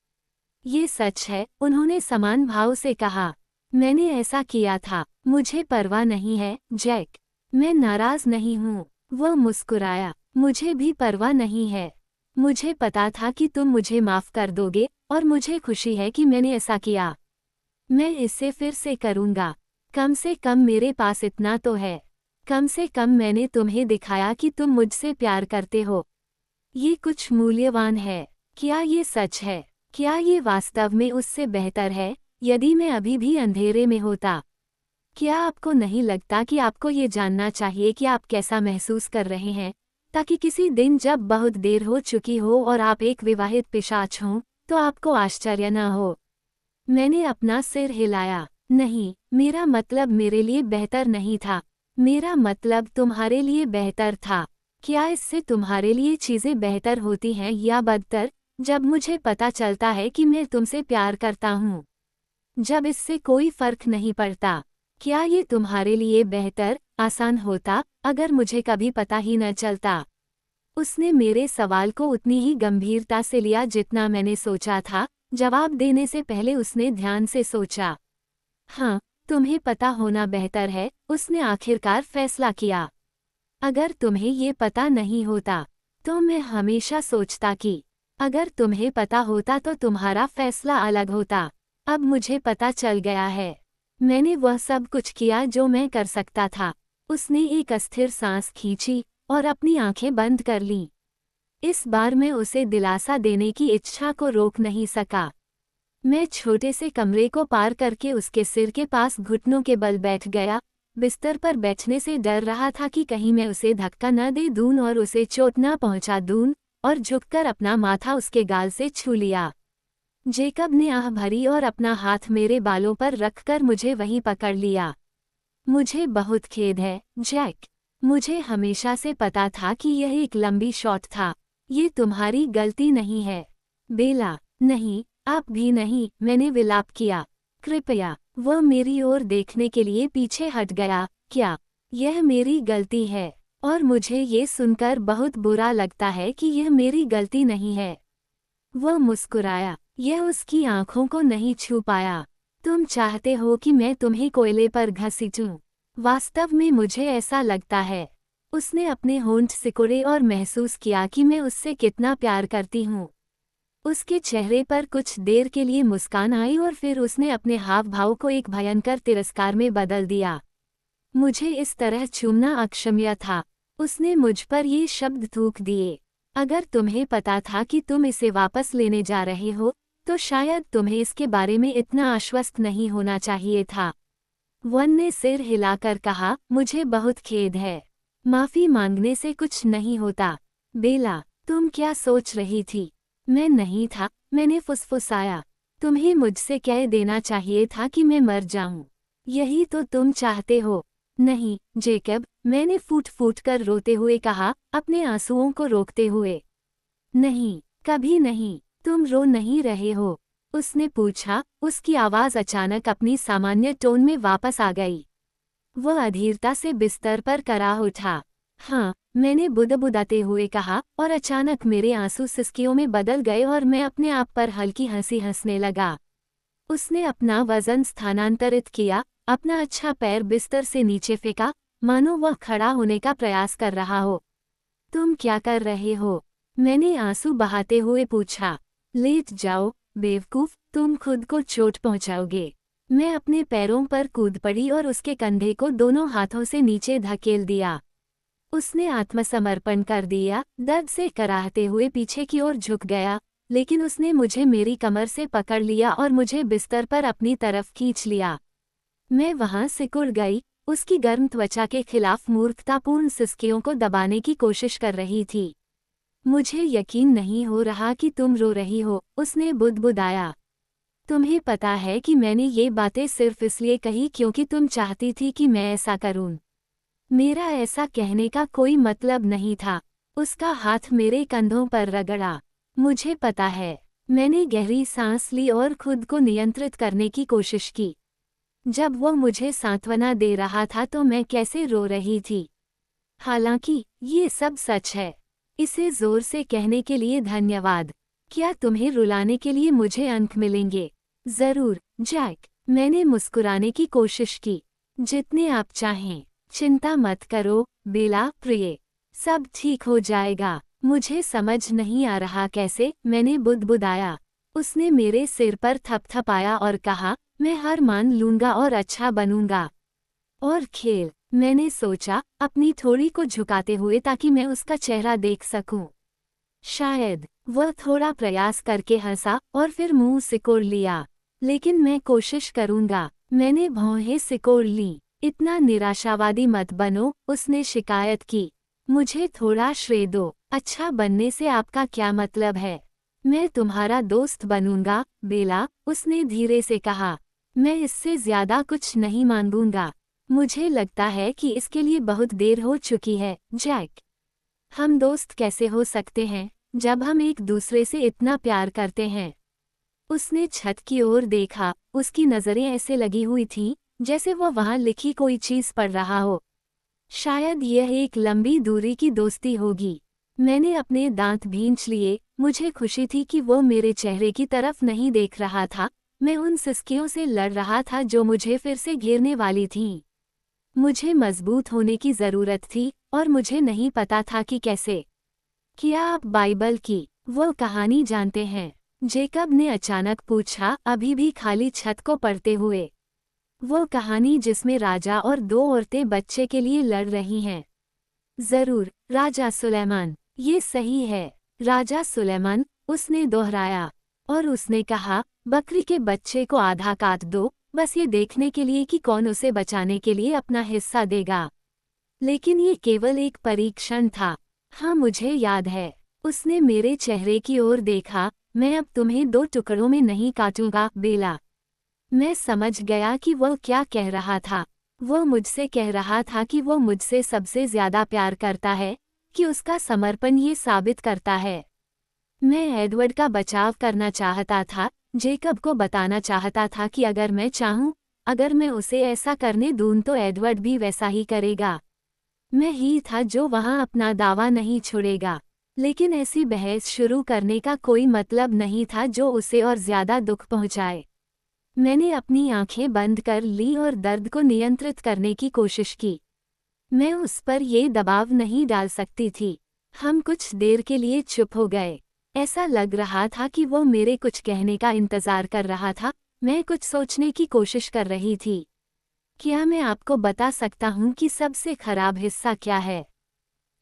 ये सच है, उन्होंने समान भाव से कहा। मैंने ऐसा किया था, मुझे परवाह नहीं है, जैक। मैं नाराज नहीं हूँ। वह मुस्कुराया। मुझे भी परवाह नहीं है। मुझे पता था कि तुम मुझे माफ कर दोगे, और मुझे खुशी है कि मैंने ऐसा किया। मैं इसे फिर से करूँगा। कम से कम मेरे पास इतना तो है। कम से कम मैंने तुम्हें दिखाया कि तुम मुझसे प्यार करते हो। ये कुछ मूल्यवान है। क्या ये सच है? क्या ये वास्तव में उससे बेहतर है, यदि मैं अभी भी अंधेरे में होता? क्या आपको नहीं लगता कि आपको ये जानना चाहिए कि आप कैसा महसूस कर रहे हैं, ताकि किसी दिन जब बहुत देर हो चुकी हो और आप एक विवाहित पिशाच हों, तो आपको आश्चर्य न हो? मैंने अपना सिर हिलाया। नहीं, मेरा मतलब मेरे लिए बेहतर नहीं था। मेरा मतलब तुम्हारे लिए बेहतर था। क्या इससे तुम्हारे लिए चीज़ें बेहतर होती हैं या बदतर, जब मुझे पता चलता है कि मैं तुमसे प्यार करता हूँ? जब इससे कोई फर्क नहीं पड़ता। क्या ये तुम्हारे लिए बेहतर, आसान होता, अगर मुझे कभी पता ही न चलता? उसने मेरे सवाल को उतनी ही गंभीरता से लिया जितना मैंने सोचा था, जवाब देने से पहले उसने ध्यान से सोचा। हाँ, तुम्हें पता होना बेहतर है, उसने आखिरकार फैसला किया। अगर तुम्हें ये पता नहीं होता, तो मैं हमेशा सोचता कि अगर तुम्हें पता होता तो तुम्हारा फैसला अलग होता। अब मुझे पता चल गया है। मैंने वह सब कुछ किया जो मैं कर सकता था। उसने एक अस्थिर सांस खींची और अपनी आंखें बंद कर लीं। इस बार मैं उसे दिलासा देने की इच्छा को रोक नहीं सका। मैं छोटे से कमरे को पार करके उसके सिर के पास घुटनों के बल बैठ गया। बिस्तर पर बैठने से डर रहा था कि कहीं मैं उसे धक्का न दे दूं और उसे चोट न पहुंचा दूं, और झुककर अपना माथा उसके गाल से छू लिया। जेकब ने आह भरी और अपना हाथ मेरे बालों पर रखकर मुझे वहीं पकड़ लिया। मुझे बहुत खेद है, जैक। मुझे हमेशा से पता था कि यह एक लंबी शॉट था। ये तुम्हारी गलती नहीं है। बेला, नहीं, आप भी नहीं, मैंने विलाप किया। कृपया। वह मेरी ओर देखने के लिए पीछे हट गया। क्या यह मेरी गलती है? और मुझे ये सुनकर बहुत बुरा लगता है कि यह मेरी गलती नहीं है। वह मुस्कुराया। यह उसकी आंखों को नहीं छू पाया। तुम चाहते हो कि मैं तुम्हें कोयले पर घसीटूं? वास्तव में मुझे ऐसा लगता है। उसने अपने होंठ सिकुड़े और महसूस किया कि मैं उससे कितना प्यार करती हूँ। उसके चेहरे पर कुछ देर के लिए मुस्कान आई और फिर उसने अपने हाव भाव को एक भयंकर तिरस्कार में बदल दिया। मुझे इस तरह चूमना अक्षम्य था। उसने मुझ पर ये शब्द थूक दिए। अगर तुम्हें पता था कि तुम इसे वापस लेने जा रहे हो, तो शायद तुम्हें इसके बारे में इतना आश्वस्त नहीं होना चाहिए था। वन ने सिर हिलाकर कहा, मुझे बहुत खेद है। माफी मांगने से कुछ नहीं होता। बेला, तुम क्या सोच रही थी? मैं नहीं था, मैंने फुसफुसाया। तुम्हें मुझसे कह देना चाहिए था कि मैं मर जाऊं। यही तो तुम चाहते हो। नहीं, जेकब, मैंने फूट फूट कर रोते हुए कहा, अपने आंसुओं को रोकते हुए। नहीं, कभी नहीं, तुम रो नहीं रहे हो। उसने पूछा। उसकी आवाज़ अचानक अपनी सामान्य टोन में वापस आ गई। वह अधीरता से बिस्तर पर करा उठा। हाँ, मैंने बुदबुदाते हुए कहा, और अचानक मेरे आंसू सिसकियों में बदल गए और मैं अपने आप पर हल्की हंसी हंसने लगा। उसने अपना वजन स्थानांतरित किया, अपना अच्छा पैर बिस्तर से नीचे फेंका, मानो वह खड़ा होने का प्रयास कर रहा हो। तुम क्या कर रहे हो? मैंने आंसू बहाते हुए पूछा। लेट जाओ, बेवकूफ, तुम खुद को चोट पहुंचाओगे। मैं अपने पैरों पर कूद पड़ी और उसके कंधे को दोनों हाथों से नीचे धकेल दिया। उसने आत्मसमर्पण कर दिया, दर्द से कराहते हुए पीछे की ओर झुक गया, लेकिन उसने मुझे मेरी कमर से पकड़ लिया और मुझे बिस्तर पर अपनी तरफ खींच लिया। मैं वहां सिकुड़ गई, उसकी गर्म त्वचा के खिलाफ मूर्खतापूर्ण सिसकियों को दबाने की कोशिश कर रही थी। मुझे यकीन नहीं हो रहा कि तुम रो रही हो, उसने बुदबुदाया। तुम्हें पता है कि मैंने ये बातें सिर्फ इसलिए कही क्योंकि तुम चाहती थी कि मैं ऐसा करूं। मेरा ऐसा कहने का कोई मतलब नहीं था। उसका हाथ मेरे कंधों पर रगड़ा। मुझे पता है। मैंने गहरी सांस ली और खुद को नियंत्रित करने की कोशिश की। जब वो मुझे सांत्वना दे रहा था तो मैं कैसे रो रही थी। हालांकि ये सब सच है। इसे जोर से कहने के लिए धन्यवाद। क्या तुम्हें रुलाने के लिए मुझे अंक मिलेंगे? जरूर, जैक। मैंने मुस्कुराने की कोशिश की। जितने आप चाहें। चिंता मत करो, बेला प्रिय। सब ठीक हो जाएगा। मुझे समझ नहीं आ रहा कैसे, मैंने बुदबुदाया। उसने मेरे सिर पर थपथपाया और कहा, मैं हार मान लूंगा और अच्छा बनूंगा। और खेल, मैंने सोचा, अपनी थोड़ी को झुकाते हुए ताकि मैं उसका चेहरा देख सकूं। शायद। वह थोड़ा प्रयास करके हंसा और फिर मुंह सिकोड़ लिया। लेकिन मैं कोशिश करूंगा। मैंने भौहें सिकोड़ ली। इतना निराशावादी मत बनो, उसने शिकायत की। मुझे थोड़ा श्रेय दो। अच्छा बनने से आपका क्या मतलब है? मैं तुम्हारा दोस्त बनूंगा, बेला, उसने धीरे से कहा। मैं इससे ज्यादा कुछ नहीं मांगूंगा। मुझे लगता है कि इसके लिए बहुत देर हो चुकी है, जैक। हम दोस्त कैसे हो सकते हैं, जब हम एक दूसरे से इतना प्यार करते हैं? उसने छत की ओर देखा, उसकी नज़रें ऐसे लगी हुई थीं, जैसे वह वहां लिखी कोई चीज पढ़ रहा हो। शायद यह एक लंबी दूरी की दोस्ती होगी। मैंने अपने दांत भींच लिए। मुझे खुशी थी कि वो मेरे चेहरे की तरफ नहीं देख रहा था। मैं उन सिसकियों से लड़ रहा था जो मुझे फिर से घेरने वाली थीं। मुझे मजबूत होने की जरूरत थी और मुझे नहीं पता था कि कैसे। क्या आप बाइबल की वो कहानी जानते हैं? जेकब ने अचानक पूछा, अभी भी खाली छत को पढ़ते हुए। वो कहानी जिसमें राजा और दो औरतें बच्चे के लिए लड़ रही हैं। जरूर, राजा सुलेमान। ये सही है, राजा सुलेमान, उसने दोहराया। और उसने कहा, बकरी के बच्चे को आधा काट दो, बस ये देखने के लिए कि कौन उसे बचाने के लिए अपना हिस्सा देगा। लेकिन ये केवल एक परीक्षण था। हाँ, मुझे याद है। उसने मेरे चेहरे की ओर देखा। मैं अब तुम्हें दो टुकड़ों में नहीं काटूंगा, बेला। मैं समझ गया कि वो क्या कह रहा था। वो मुझसे कह रहा था कि वो मुझसे सबसे ज्यादा प्यार करता है, कि उसका समर्पण ये साबित करता है। मैं एडवर्ड का बचाव करना चाहता था, जेकब को बताना चाहता था कि अगर मैं चाहूं, अगर मैं उसे ऐसा करने दूं तो एडवर्ड भी वैसा ही करेगा। मैं ही था जो वहां अपना दावा नहीं छोड़ेगा। लेकिन ऐसी बहस शुरू करने का कोई मतलब नहीं था जो उसे और ज्यादा दुख पहुंचाए। मैंने अपनी आंखें बंद कर ली और दर्द को नियंत्रित करने की कोशिश की। मैं उस पर ये दबाव नहीं डाल सकती थी। हम कुछ देर के लिए चुप हो गए। ऐसा लग रहा था कि वो मेरे कुछ कहने का इंतजार कर रहा था। मैं कुछ सोचने की कोशिश कर रही थी। क्या मैं आपको बता सकता हूँ कि सबसे खराब हिस्सा क्या है?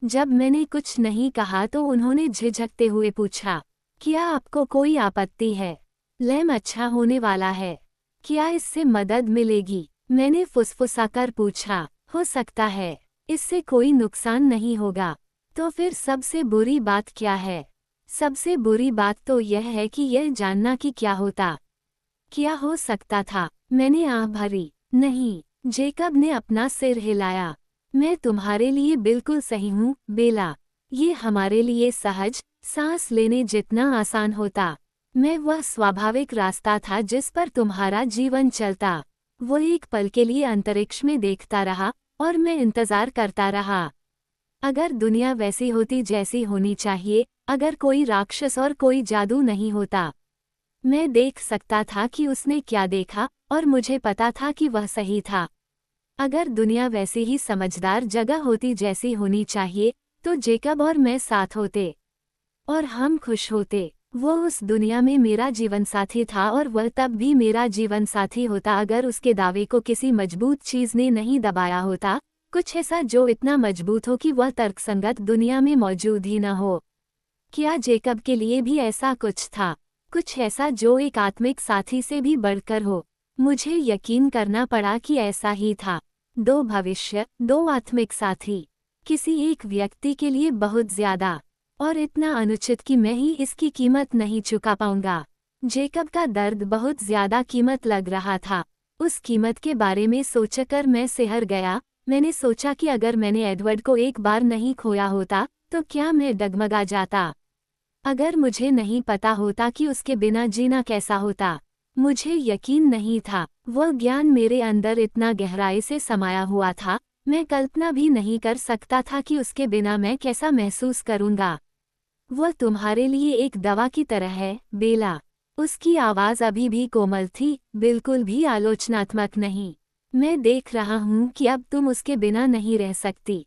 जब मैंने कुछ नहीं कहा तो उन्होंने झिझकते हुए पूछा, क्या आपको कोई आपत्ति है? लैम अच्छा होने वाला है। क्या इससे मदद मिलेगी? मैंने फुसफुसाकर पूछा। हो सकता है। इससे कोई नुकसान नहीं होगा। तो फिर सबसे बुरी बात क्या है? सबसे बुरी बात तो यह है कि यह जानना कि क्या होता। क्या हो सकता था? मैंने आह भरी। नहीं, जेकब ने अपना सिर हिलाया। मैं तुम्हारे लिए बिल्कुल सही हूँ, बेला। ये हमारे लिए सहज, सांस लेने जितना आसान होता। मैं वह स्वाभाविक रास्ता था जिस पर तुम्हारा जीवन चलता। वो एक पल के लिए अंतरिक्ष में देखता रहा और मैं इंतजार करता रहा। अगर दुनिया वैसी होती जैसी होनी चाहिए, अगर कोई राक्षस और कोई जादू नहीं होता। मैं देख सकता था कि उसने क्या देखा और मुझे पता था कि वह सही था। अगर दुनिया वैसी ही समझदार जगह होती जैसी होनी चाहिए, तो जेकब और मैं साथ होते और हम खुश होते। वो उस दुनिया में मेरा जीवनसाथी था और वह तब भी मेरा जीवनसाथी होता अगर उसके दावे को किसी मजबूत चीज ने नहीं दबाया होता, कुछ ऐसा जो इतना मजबूत हो कि वह तर्कसंगत दुनिया में मौजूद ही न हो। क्या जेकब के लिए भी ऐसा कुछ था? कुछ ऐसा जो एक आत्मिक साथी से भी बढ़कर हो? मुझे यकीन करना पड़ा कि ऐसा ही था। दो भविष्य, दो आत्मिक साथी। किसी एक व्यक्ति के लिए बहुत ज्यादा। और इतना अनुचित कि मैं ही इसकी कीमत नहीं चुका पाऊंगा। जेकब का दर्द बहुत ज्यादा कीमत लग रहा था। उस कीमत के बारे में सोचकर मैं सिहर गया। मैंने सोचा कि अगर मैंने एडवर्ड को एक बार नहीं खोया होता, तो क्या मैं डगमगा जाता? अगर मुझे नहीं पता होता कि उसके बिना जीना कैसा होता। मुझे यकीन नहीं था। वह ज्ञान मेरे अंदर इतना गहराई से समाया हुआ था। मैं कल्पना भी नहीं कर सकता था कि उसके बिना मैं कैसा महसूस करूंगा। वह तुम्हारे लिए एक दवा की तरह है, बेला। उसकी आवाज अभी भी कोमल थी, बिल्कुल भी आलोचनात्मक नहीं। मैं देख रहा हूं कि अब तुम उसके बिना नहीं रह सकती।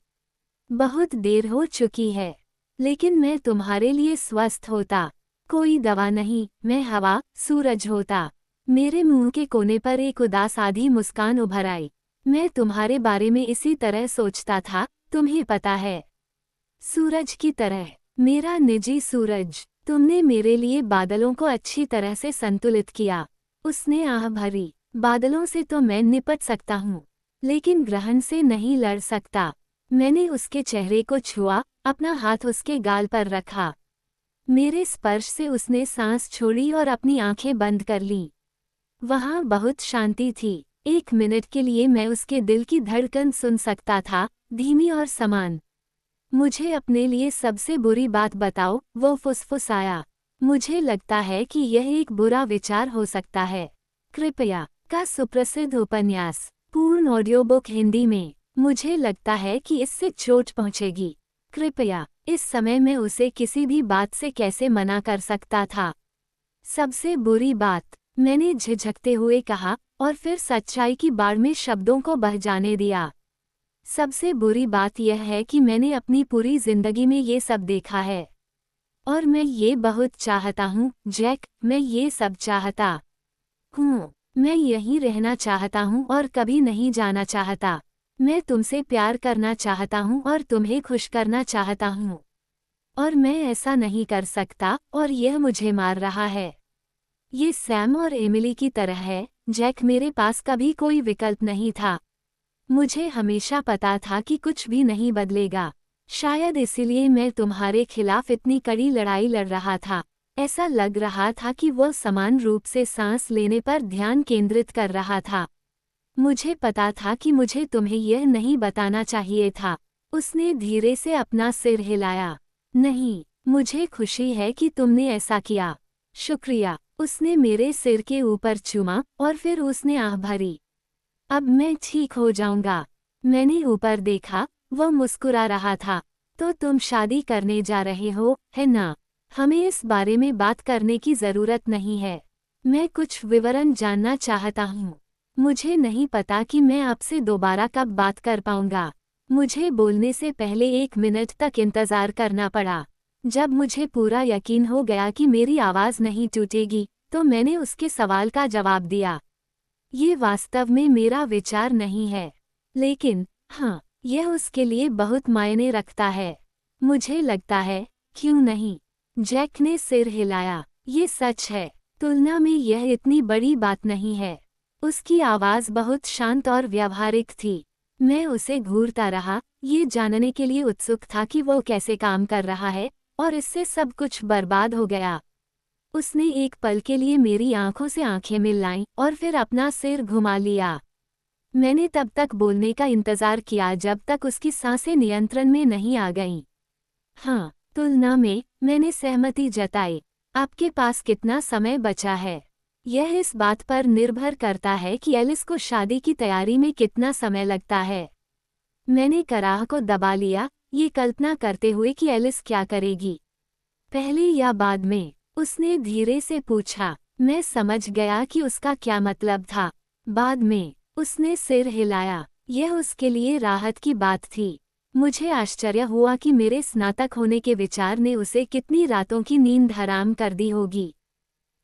बहुत देर हो चुकी है। लेकिन मैं तुम्हारे लिए स्वस्थ होता। कोई दवा नहीं, मैं हवा, सूरज होता। मेरे मुंह के कोने पर एक उदास आधी मुस्कान उभर आई। मैं तुम्हारे बारे में इसी तरह सोचता था, तुम्हें पता है। सूरज की तरह, मेरा निजी सूरज। तुमने मेरे लिए बादलों को अच्छी तरह से संतुलित किया। उसने आह भरी। बादलों से तो मैं निपट सकता हूँ, लेकिन ग्रहण से नहीं लड़ सकता। मैंने उसके चेहरे को छुआ, अपना हाथ उसके गाल पर रखा। मेरे स्पर्श से उसने सांस छोड़ी और अपनी आंखें बंद कर लीं। वहां बहुत शांति थी। एक मिनट के लिए मैं उसके दिल की धड़कन सुन सकता था, धीमी और समान। मुझे अपने लिए सबसे बुरी बात बताओ, वो फुसफुसाया। मुझे लगता है कि यह एक बुरा विचार हो सकता है। कृपया का सुप्रसिद्ध उपन्यास, पूर्ण ऑडियो बुक हिंदी में। मुझे लगता है कि इससे चोट पहुंचेगी। कृपया। इस समय मैं उसे किसी भी बात से कैसे मना कर सकता था? सबसे बुरी बात, मैंने झिझकते हुए कहा, और फिर सच्चाई की बाढ़ में शब्दों को बह जाने दिया। सबसे बुरी बात यह है कि मैंने अपनी पूरी जिंदगी में ये सब देखा है। और मैं ये बहुत चाहता हूँ, जैक, मैं ये सब चाहता हूँ। मैं यहीं रहना चाहता हूँ और कभी नहीं जाना चाहता। मैं तुमसे प्यार करना चाहता हूँ और तुम्हें खुश करना चाहता हूँ। और मैं ऐसा नहीं कर सकता और यह मुझे मार रहा है। ये सैम और एमिली की तरह है, जैक, मेरे पास कभी कोई विकल्प नहीं था। मुझे हमेशा पता था कि कुछ भी नहीं बदलेगा। शायद इसीलिए मैं तुम्हारे खिलाफ इतनी कड़ी लड़ाई लड़ रहा था। ऐसा लग रहा था कि वह समान रूप से सांस लेने पर ध्यान केंद्रित कर रहा था। मुझे पता था कि मुझे तुम्हें यह नहीं बताना चाहिए था। उसने धीरे से अपना सिर हिलाया। नहीं, मुझे खुशी है कि तुमने ऐसा किया। शुक्रिया। उसने मेरे सिर के ऊपर चूमा और फिर उसने आह भरी। अब मैं ठीक हो जाऊंगा। मैंने ऊपर देखा, वह मुस्कुरा रहा था। तो तुम शादी करने जा रहे हो, है ना? हमें इस बारे में बात करने की जरूरत नहीं है। मैं कुछ विवरण जानना चाहता हूँ। मुझे नहीं पता कि मैं आपसे दोबारा कब बात कर पाऊंगा। मुझे बोलने से पहले 1 मिनट तक इंतजार करना पड़ा। जब मुझे पूरा यकीन हो गया कि मेरी आवाज़ नहीं टूटेगी, तो मैंने उसके सवाल का जवाब दिया। ये वास्तव में मेरा विचार नहीं है, लेकिन हाँ, यह उसके लिए बहुत मायने रखता है। मुझे लगता है, क्यों नहीं? जैक ने सिर हिलाया। ये सच है। तुलना में यह इतनी बड़ी बात नहीं है। उसकी आवाज़ बहुत शांत और व्यावहारिक थी। मैं उसे घूरता रहा, ये जानने के लिए उत्सुक था कि वो कैसे काम कर रहा है, और इससे सब कुछ बर्बाद हो गया। उसने एक पल के लिए मेरी आंखों से आंखें मिलाईं और फिर अपना सिर घुमा लिया। मैंने तब तक बोलने का इंतजार किया जब तक उसकी सांसें नियंत्रण में नहीं आ गईं। हाँ, तुलना में, मैंने सहमति जताई। आपके पास कितना समय बचा है? यह इस बात पर निर्भर करता है कि एलिस को शादी की तैयारी में कितना समय लगता है। मैंने कराह को दबा लिया, ये कल्पना करते हुए कि एलिस क्या करेगी, पहले या बाद में। उसने धीरे से पूछा। मैं समझ गया कि उसका क्या मतलब था। बाद में। उसने सिर हिलाया। यह उसके लिए राहत की बात थी। मुझे आश्चर्य हुआ कि मेरे स्नातक होने के विचार ने उसे कितनी रातों की नींद हराम कर दी होगी।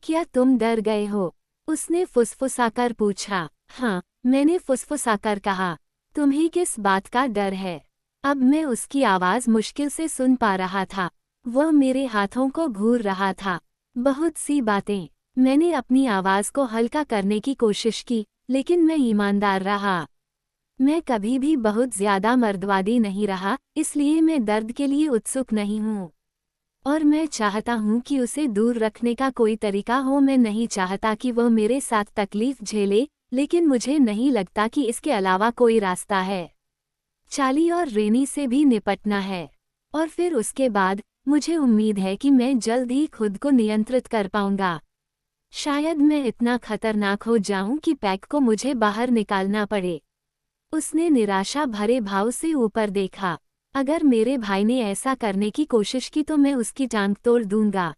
क्या तुम डर गए हो? उसने फुसफुसाकर पूछा। हाँ, मैंने फुसफुसाकर कहा। तुम्हें किस बात का डर है? अब मैं उसकी आवाज़ मुश्किल से सुन पा रहा था। वह मेरे हाथों को घूर रहा था। बहुत सी बातें। मैंने अपनी आवाज़ को हल्का करने की कोशिश की, लेकिन मैं ईमानदार रहा। मैं कभी भी बहुत ज्यादा मर्दवादी नहीं रहा, इसलिए मैं दर्द के लिए उत्सुक नहीं हूँ। और मैं चाहता हूँ कि उसे दूर रखने का कोई तरीका हो। मैं नहीं चाहता कि वह मेरे साथ तकलीफ झेले, लेकिन मुझे नहीं लगता कि इसके अलावा कोई रास्ता है। चार्ली और रेनी से भी निपटना है। और फिर उसके बाद, मुझे उम्मीद है कि मैं जल्द ही खुद को नियंत्रित कर पाऊंगा। शायद मैं इतना खतरनाक हो जाऊं कि पैक को मुझे बाहर निकालना पड़े। उसने निराशा भरे भाव से ऊपर देखा। अगर मेरे भाई ने ऐसा करने की कोशिश की तो मैं उसकी टांग तोड़ दूंगा।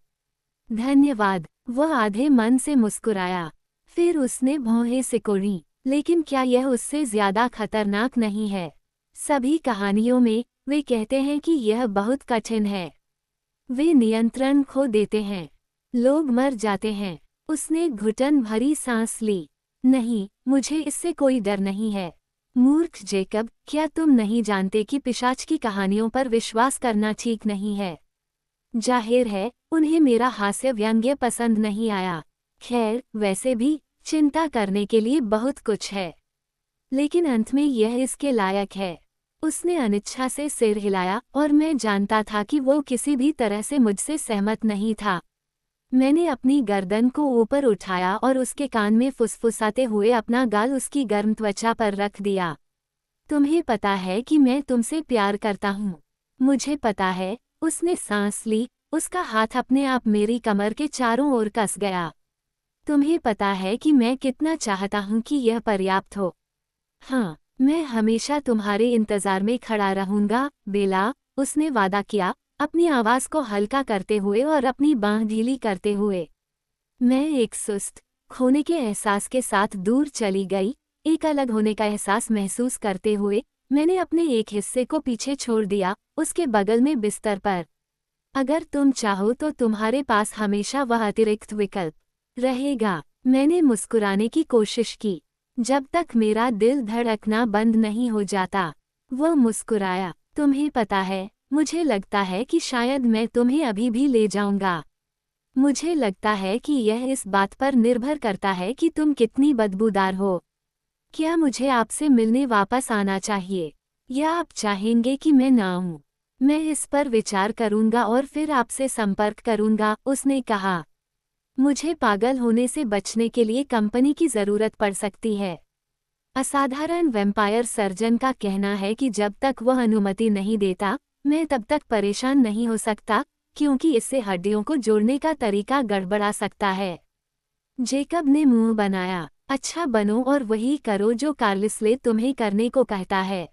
धन्यवाद। वह आधे मन से मुस्कुराया। फिर उसने भौहें सिकोड़ी। लेकिन क्या यह उससे ज्यादा खतरनाक नहीं है? सभी कहानियों में, वे कहते हैं कि यह बहुत कठिन है। वे नियंत्रण खो देते हैं। लोग मर जाते हैं। उसने घुटन भरी सांस ली। नहीं, मुझे इससे कोई डर नहीं है। मूर्ख जेकब, क्या तुम नहीं जानते कि पिशाच की कहानियों पर विश्वास करना ठीक नहीं है? जाहिर है, उन्हें मेरा हास्य व्यंग्य पसंद नहीं आया। खैर, वैसे भी, चिंता करने के लिए बहुत कुछ है। लेकिन अंत में यह इसके लायक है। उसने अनिच्छा से सिर हिलाया और मैं जानता था कि वो किसी भी तरह से मुझसे सहमत नहीं था। मैंने अपनी गर्दन को ऊपर उठाया और उसके कान में फुसफुसाते हुए अपना गाल उसकी गर्म त्वचा पर रख दिया। तुम्हें पता है कि मैं तुमसे प्यार करता हूँ। मुझे पता है। उसने सांस ली, उसका हाथ अपने आप मेरी कमर के चारों ओर कस गया। तुम्हें पता है कि मैं कितना चाहता हूँ कि यह पर्याप्त हो। हाँ, मैं हमेशा तुम्हारे इंतजार में खड़ा रहूंगा, बेला। उसने वादा किया, अपनी आवाज़ को हल्का करते हुए और अपनी बांह ढीली करते हुए। मैं एक सुस्त खोने के एहसास के साथ दूर चली गई। एक अलग होने का एहसास महसूस करते हुए मैंने अपने एक हिस्से को पीछे छोड़ दिया, उसके बगल में बिस्तर पर। अगर तुम चाहो तो तुम्हारे पास हमेशा वह अतिरिक्त विकल्प रहेगा। मैंने मुस्कुराने की कोशिश की, जब तक मेरा दिल धड़कना बंद नहीं हो जाता। वो मुस्कुराया, तुम्हें पता है, मुझे लगता है कि शायद मैं तुम्हें अभी भी ले जाऊंगा। मुझे लगता है कि यह इस बात पर निर्भर करता है कि तुम कितनी बदबूदार हो। क्या मुझे आपसे मिलने वापस आना चाहिए, या आप चाहेंगे कि मैं ना आऊं? मैं इस पर विचार करूंगा और फिर आपसे संपर्क करूंगा, उसने कहा। मुझे पागल होने से बचने के लिए कंपनी की जरूरत पड़ सकती है। असाधारण वैम्पायर सर्जन का कहना है कि जब तक वह अनुमति नहीं देता, मैं तब तक परेशान नहीं हो सकता, क्योंकि इससे हड्डियों को जोड़ने का तरीका गड़बड़ा सकता है। जेकब ने मुंह बनाया। अच्छा बनो और वही करो जो कार्लिसले तुम्हें करने को कहता है।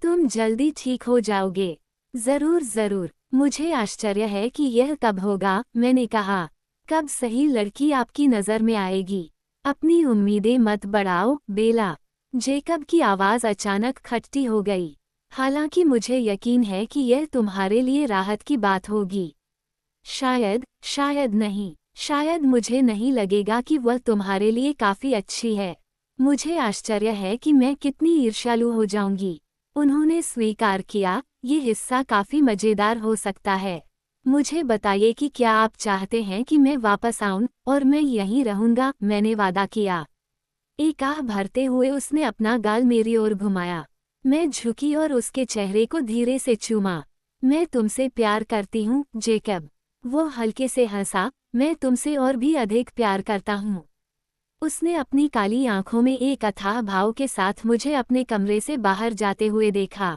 तुम जल्दी ठीक हो जाओगे। जरूर जरूर। मुझे आश्चर्य है कि यह कब होगा, मैंने कहा। कब सही लड़की आपकी नज़र में आएगी? अपनी उम्मीदें मत बढ़ाओ, बेला। जेकब की आवाज़ अचानक खट्टी हो गई। हालांकि मुझे यकीन है कि यह तुम्हारे लिए राहत की बात होगी। शायद, शायद नहीं। शायद मुझे नहीं लगेगा कि वह तुम्हारे लिए काफ़ी अच्छी है। मुझे आश्चर्य है कि मैं कितनी ईर्ष्यालु हो जाऊंगी। उन्होंने स्वीकार किया, ये हिस्सा काफ़ी मज़ेदार हो सकता है। मुझे बताइए कि क्या आप चाहते हैं कि मैं वापस आऊं और मैं यहीं रहूंगा, मैंने वादा किया। एक आह भरते हुए उसने अपना गाल मेरी ओर घुमाया। मैं झुकी और उसके चेहरे को धीरे से चूमा। मैं तुमसे प्यार करती हूँ, जेकब। वो हल्के से हंसा, मैं तुमसे और भी अधिक प्यार करता हूँ। उसने अपनी काली आंखों में एक अथाह भाव के साथ मुझे अपने कमरे से बाहर जाते हुए देखा।